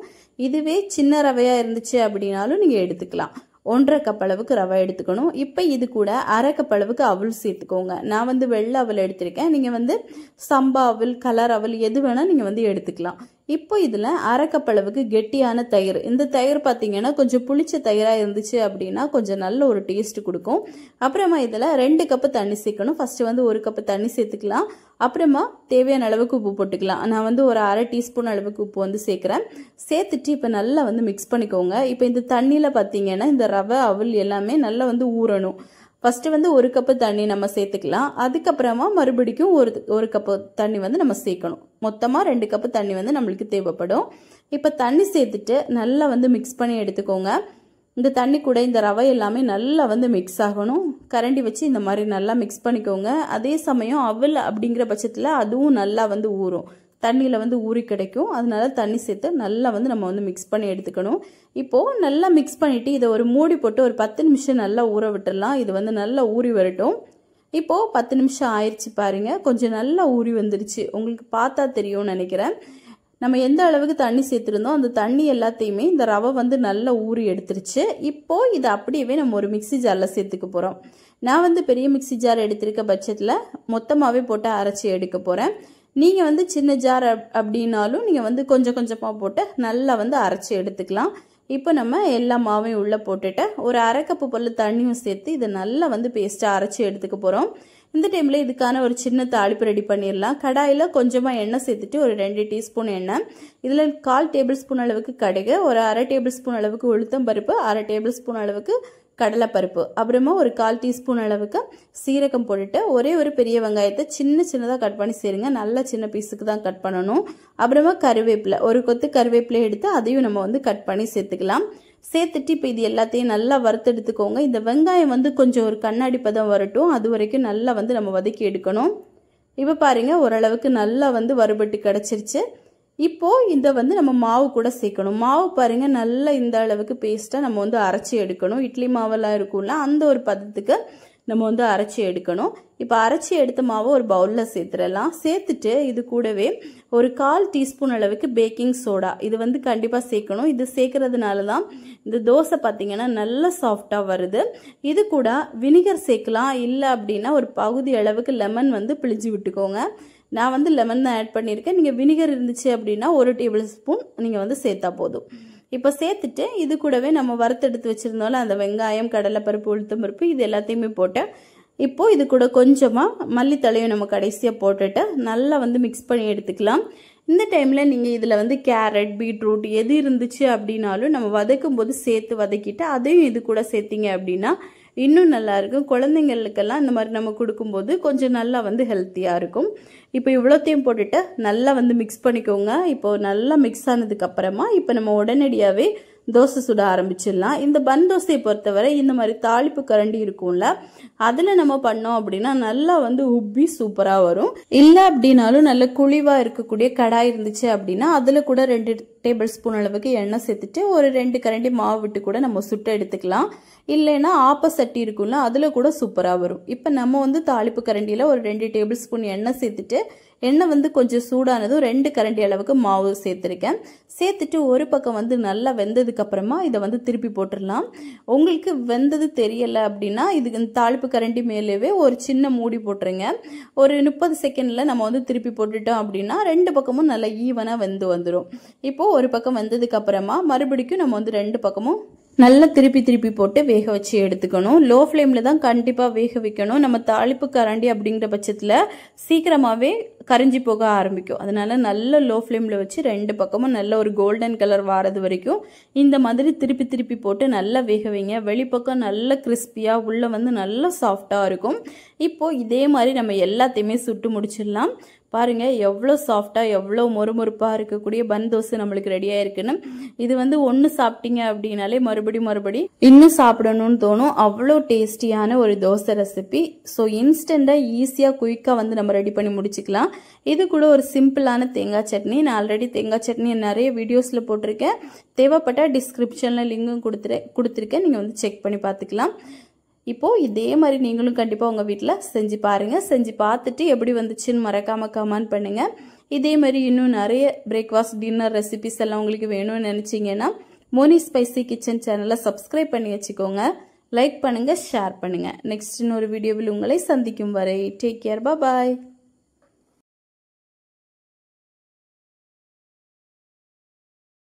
இதுவே சின்ன ரவையாக இருந்துச்சு அப்படின்னாலும் நீங்கள் எடுத்துக்கலாம். 1.5 கப் அளவுக்கு ரவை எடுத்துக்கணும். இப்போ இது கூட 1/2 கப் அளவுக்கு அவல் சேர்த்துக்கோங்க. நான் வந்து வெள்ளை அவல் எடுத்திருக்கேன். நீங்கள் வந்து சம்பா அவல், கலர் அவல் எது வேணால் நீங்கள் வந்து எடுத்துக்கலாம். இப்போ இதில் 1/2 கப் அளவுக்கு கெட்டியான தயிர். இந்த தயிர் பார்த்தீங்கன்னா கொஞ்சம் புளிச்ச தயிராக இருந்துச்சு அப்படின்னா கொஞ்சம் நல்ல ஒரு டேஸ்ட் கொடுக்கும். அப்புறமா இதில் 2 கப்பு தண்ணி சேர்க்கணும். ஃபஸ்ட்டு வந்து 1 கப்பு தண்ணி சேர்த்துக்கலாம். அப்புறமா தேவையான அளவுக்கு உப்பு போட்டுக்கலாம். நான் வந்து ஒரு 1/2 டீஸ்பூன் அளவுக்கு உப்பு வந்து சேர்க்குறேன். சேர்த்துட்டு இப்போ நல்லா வந்து மிக்ஸ் பண்ணிக்கோங்க. இப்போ இந்த தண்ணியில் பார்த்தீங்கன்னா இந்த ரவை அவல் எல்லாமே நல்லா வந்து ஊறணும். ஃபஸ்ட்டு வந்து 1 கப்பு தண்ணி நம்ம சேர்த்துக்கலாம். அதுக்கப்புறமா மறுபடிக்கும் ஒரு கப்பு தண்ணி வந்து நம்ம சேர்க்கணும். மொத்தமாக 2 கப்பு தண்ணி வந்து நம்மளுக்கு தேவைப்படும். இப்போ தண்ணி சேர்த்துட்டு நல்லா வந்து மிக்ஸ் பண்ணி எடுத்துக்கோங்க. இந்த தண்ணி கூட இந்த ரவை எல்லாமே நல்லா வந்து மிக்ஸ் ஆகணும். கரண்டி வச்சு இந்த மாதிரி நல்லா மிக்ஸ் பண்ணிக்கோங்க. அதே சமயம் அவல் அப்படிங்கிற பட்சத்தில் அதுவும் நல்லா வந்து ஊறும், தண்ணியில் வந்து ஊறி கிடைக்கும். அதனால தண்ணி சேர்த்து நல்லா வந்து நம்ம வந்து மிக்ஸ் பண்ணி எடுத்துக்கணும். இப்போது நல்லா மிக்ஸ் பண்ணிவிட்டு இதை ஒரு மூடி போட்டு ஒரு 10 நிமிஷம் நல்லா ஊற விட்டுடலாம். இது வந்து நல்லா ஊறி வரட்டும். இப்போது 10 நிமிஷம் ஆயிடுச்சு பாருங்கள், கொஞ்சம் நல்லா ஊறி வந்துருச்சு. உங்களுக்கு பார்த்தா தெரியும்னு நினைக்கிறேன். நம்ம எந்த அளவுக்கு தண்ணி சேர்த்துருந்தோம் அந்த தண்ணி எல்லாத்தையுமே இந்த ரவை வந்து நல்லா ஊறி எடுத்துருச்சு. இப்போது இதை அப்படியே நம்ம ஒரு மிக்ஸி ஜாரில் சேர்த்துக்க போகிறோம். நான் வந்து பெரிய மிக்ஸி ஜார் எடுத்திருக்க பட்சத்தில் மொத்தமாகவே போட்டு அரைச்சி எடுக்க போகிறேன். நீங்கள் வந்து சின்ன ஜார் அப்படின்னாலும் நீங்கள் வந்து கொஞ்சம் கொஞ்சமாக போட்டு நல்லா வந்து அரைச்சி எடுத்துக்கலாம். இப்போ நம்ம எல்லா மாவையும் உள்ளே போட்டுட்டு ஒரு அரை கப்பு போல் தண்ணியும் சேர்த்து இதை நல்லா வந்து பேஸ்ட்டாக அரைச்சி எடுத்துக்க போகிறோம். இந்த டைமில் இதுக்கான ஒரு சின்ன தாளிப்பு ரெடி பண்ணிடலாம். கடாயில் கொஞ்சமாக எண்ணெய் சேர்த்துட்டு ஒரு 2 டீஸ்பூன் எண்ணெய், இதில் 1/4 டேபிள் ஸ்பூன் அளவுக்கு கடுகு, ஒரு அரை டேபிள் ஸ்பூன் அளவுக்கு உளுத்தம் பருப்பு, அரை டேபிள் ஸ்பூன் அளவுக்கு கடலைப்பருப்பு, அப்புறமா ஒரு 1/4 டீஸ்பூன் அளவுக்கு சீரகம் போட்டுட்டு ஒரே ஒரு பெரிய வெங்காயத்தை சின்னதாக கட் பண்ணி சேருங்க. நல்ல சின்ன பீஸுக்கு தான் கட் பண்ணணும். அப்புறமா கருவேப்பிலை, ஒரு கொத்து கருவேப்பிலை எடுத்து அதையும் நம்ம வந்து கட் பண்ணி சேர்த்துக்கலாம். சேர்த்துட்டு இப்போ இது எல்லாத்தையும் நல்லா வறுத்தெடுத்துக்கோங்க. இந்த வெங்காயம் வந்து கொஞ்சம் ஒரு கண்ணாடி பதம் வரட்டும், அது வரைக்கும் நல்லா வந்து நம்ம வதக்கி எடுக்கணும். இப்போ பாருங்கள் ஓரளவுக்கு நல்லா வந்து வறுபட்டு கிடச்சிருச்சு. இப்போது இதை வந்து நம்ம மாவு கூட சேர்க்கணும். மாவு பாருங்கள் நல்லா இந்த அளவுக்கு பேஸ்ட்டாக நம்ம வந்து அரைச்சி எடுக்கணும். இட்லி மாவெல்லாம் இருக்கும்ல அந்த ஒரு பதத்துக்கு நம்ம வந்து அரைச்சி எடுக்கணும். இப்போ அரைச்சி எடுத்த மாவை ஒரு பவுலில் சேர்த்துடலாம். சேர்த்துட்டு இது கூடவே ஒரு 1/4 டீஸ்பூன் அளவுக்கு பேக்கிங் சோடா, இது வந்து கண்டிப்பாக சேர்க்கணும். இது சேர்க்கறதுனால தான் இந்த தோசை பார்த்திங்கன்னா நல்லா சாஃப்டாக வருது. இது கூட வினிகர் சேர்க்கலாம், இல்லை அப்படின்னா ஒரு பகுதி அளவுக்கு லெமன் வந்து பிழிஞ்சு விட்டுக்கோங்க. நான் வந்து லெமன் தான் ஆட் பண்ணியிருக்கேன். நீங்கள் வினிகர் இருந்துச்சு அப்படின்னா 1 டேபிள் ஸ்பூன் நீங்கள் வந்து சேர்த்தா போதும். இப்போ சேர்த்துட்டு இது கூடவே நம்ம வறுத்தெடுத்து வச்சுருந்தோம்ல அந்த வெங்காயம், கடலைப்பருப்பு, உளுத்தம் பருப்பு இது எல்லாத்தையுமே போட்டு இப்போது இது கூட கொஞ்சமாக மல்லித்தழையும் நம்ம கடைசியாக போட்டுட்டு நல்லா வந்து மிக்ஸ் பண்ணி எடுத்துக்கலாம். இந்த டைமில் நீங்கள் இதில் வந்து கேரட், பீட்ரூட் எது இருந்துச்சு அப்படின்னாலும் நம்ம வதக்கும் போது சேர்த்து வதக்கிட்டு அதையும் இது கூட சேர்த்திங்க அப்படின்னா இன்னும் நல்லாயிருக்கும். குழந்தைங்களுக்கெல்லாம் இந்த மாதிரி நம்ம கொடுக்கும்போது கொஞ்சம் நல்லா வந்து ஹெல்த்தியாக இருக்கும். இப்போ இவ்வளோத்தையும் போட்டுட்டு நல்லா வந்து மிக்ஸ் பண்ணிக்கோங்க. இப்போது நல்லா மிக்ஸ் ஆனதுக்கப்புறமா இப்போ நம்ம உடனடியாகவே தோசை சுட ஆரம்பிச்சிடலாம். இந்த பன் தோசையை பொறுத்தவரை இந்த மாதிரி தாளிப்பு கரண்டி இருக்கும்ல, அதில் நம்ம பண்ணோம் அப்படின்னா நல்லா வந்து உப்பி சூப்பராக வரும். இல்லை அப்படின்னாலும் நல்ல குழிவாக இருக்கக்கூடிய கடாய் இருந்துச்சு அப்படின்னா அதில் கூட 2 டேபிள் ஸ்பூன் அளவுக்கு எண்ணெய் சேர்த்துட்டு ஒரு 2 கரண்டி மாவு விட்டு கூட நம்ம சுட்ட எடுத்துக்கலாம். இல்லைன்னா ஆப்பசட்டி இருக்கும்ல அதில் கூட சூப்பராக வரும். இப்போ நம்ம வந்து தாளிப்பு கரண்டியில் ஒரு 2 டேபிள் ஸ்பூன் எண்ணெய் சேர்த்துட்டு எண்ணெய் வந்து கொஞ்சம் சூடானதும் 2 கரண்டி அளவுக்கு மாவு சேர்த்துருக்கேன். சேர்த்துட்டு ஒரு பக்கம் வந்து நல்லா வெந்ததுக்கு அப்புறமா இதை வந்து திருப்பி போட்டுடலாம். உங்களுக்கு வெந்தது தெரியலை அப்படின்னா இதுக்கு தாளிப்பு கரண்டி மேலேவே ஒரு சின்ன மூடி போட்டுருங்க. ஒரு 30 செகண்டில் நம்ம வந்து திருப்பி போட்டுட்டோம் அப்படின்னா 2 பக்கமும் நல்லா ஈவனாக வெந்து வந்துடும். இப்போது ஒரு பக்கம் வெந்ததுக்கு அப்புறமா மறுபடிக்கும் நம்ம வந்து 2 பக்கமும் நல்லா திருப்பி போட்டு வேக வச்சு எடுத்துக்கணும். லோ ஃப்ளேமில் தான் கண்டிப்பாக வேக வைக்கணும். நம்ம தாளிப்பு கரண்டி அப்படிங்கிற பட்சத்தில் சீக்கிரமாகவே கரிஞ்சி போக ஆரம்பிக்கும். அதனால நல்ல லோ ஃப்ளேமில் வச்சு 2 பக்கமும் நல்ல ஒரு கோல்டன் கலர் வாரது வரைக்கும் இந்த மாதிரி திருப்பி போட்டு நல்லா வேக வைங்க. வெளிப்பக்கம் நல்ல கிறிஸ்பியாக உள்ள வந்து நல்லா சாஃப்டாக இருக்கும். இப்போது இதே மாதிரி நம்ம எல்லாத்தையுமே சுட்டு முடிச்சிடலாம். பாருங்கள் எவ்வளோ சாஃப்டாக எவ்வளோ மொறுமொறுப்பாக இருக்கக்கூடிய பன் தோசை நம்மளுக்கு ரெடியாக இருக்குன்னு. இது வந்து ஒன்று சாப்பிட்டீங்க அப்படின்னாலே மறுபடி இன்னும் சாப்பிடணும்னு தோணும். அவ்வளோ டேஸ்டியான ஒரு தோசை ரெசிபி. ஸோ இன்ஸ்டண்ட்டாக ஈஸியாக குயிக்காக வந்து நம்ம ரெடி பண்ணி முடிச்சுக்கலாம். இது கூட ஒரு சிம்பிளான தேங்காய் சட்னி, நான் ஆல்ரெடி தேங்காய் சட்னி நிறைய வீடியோஸில் போட்டிருக்கேன். தேவைப்பட்டால் டிஸ்கிரிப்ஷனில் லிங்கும் கொடுத்துருக்கேன், நீங்கள் வந்து செக் பண்ணி பார்த்துக்கலாம். இப்போது இதே மாதிரி நீங்களும் கண்டிப்பாக உங்கள் வீட்டில் செஞ்சு பாருங்கள். செஞ்சு பார்த்துட்டு எப்படி வந்துச்சுன்னு மறக்காமல் கமெண்ட் பண்ணுங்கள். இதே மாதிரி இன்னும் நிறைய பிரேக்ஃபாஸ்ட், டின்னர் ரெசிபிஸ் எல்லாம் உங்களுக்கு வேணும்னு நினச்சிங்கன்னா மோனி ஸ்பைசி கிச்சன் சேனலை சப்ஸ்கிரைப் பண்ணி வச்சுக்கோங்க. லைக் பண்ணுங்கள், ஷேர் பண்ணுங்கள். நெக்ஸ்ட் இன்னொரு வீடியோவில் உங்களை சந்திக்கும் வரை டேக் கேர், பாய்.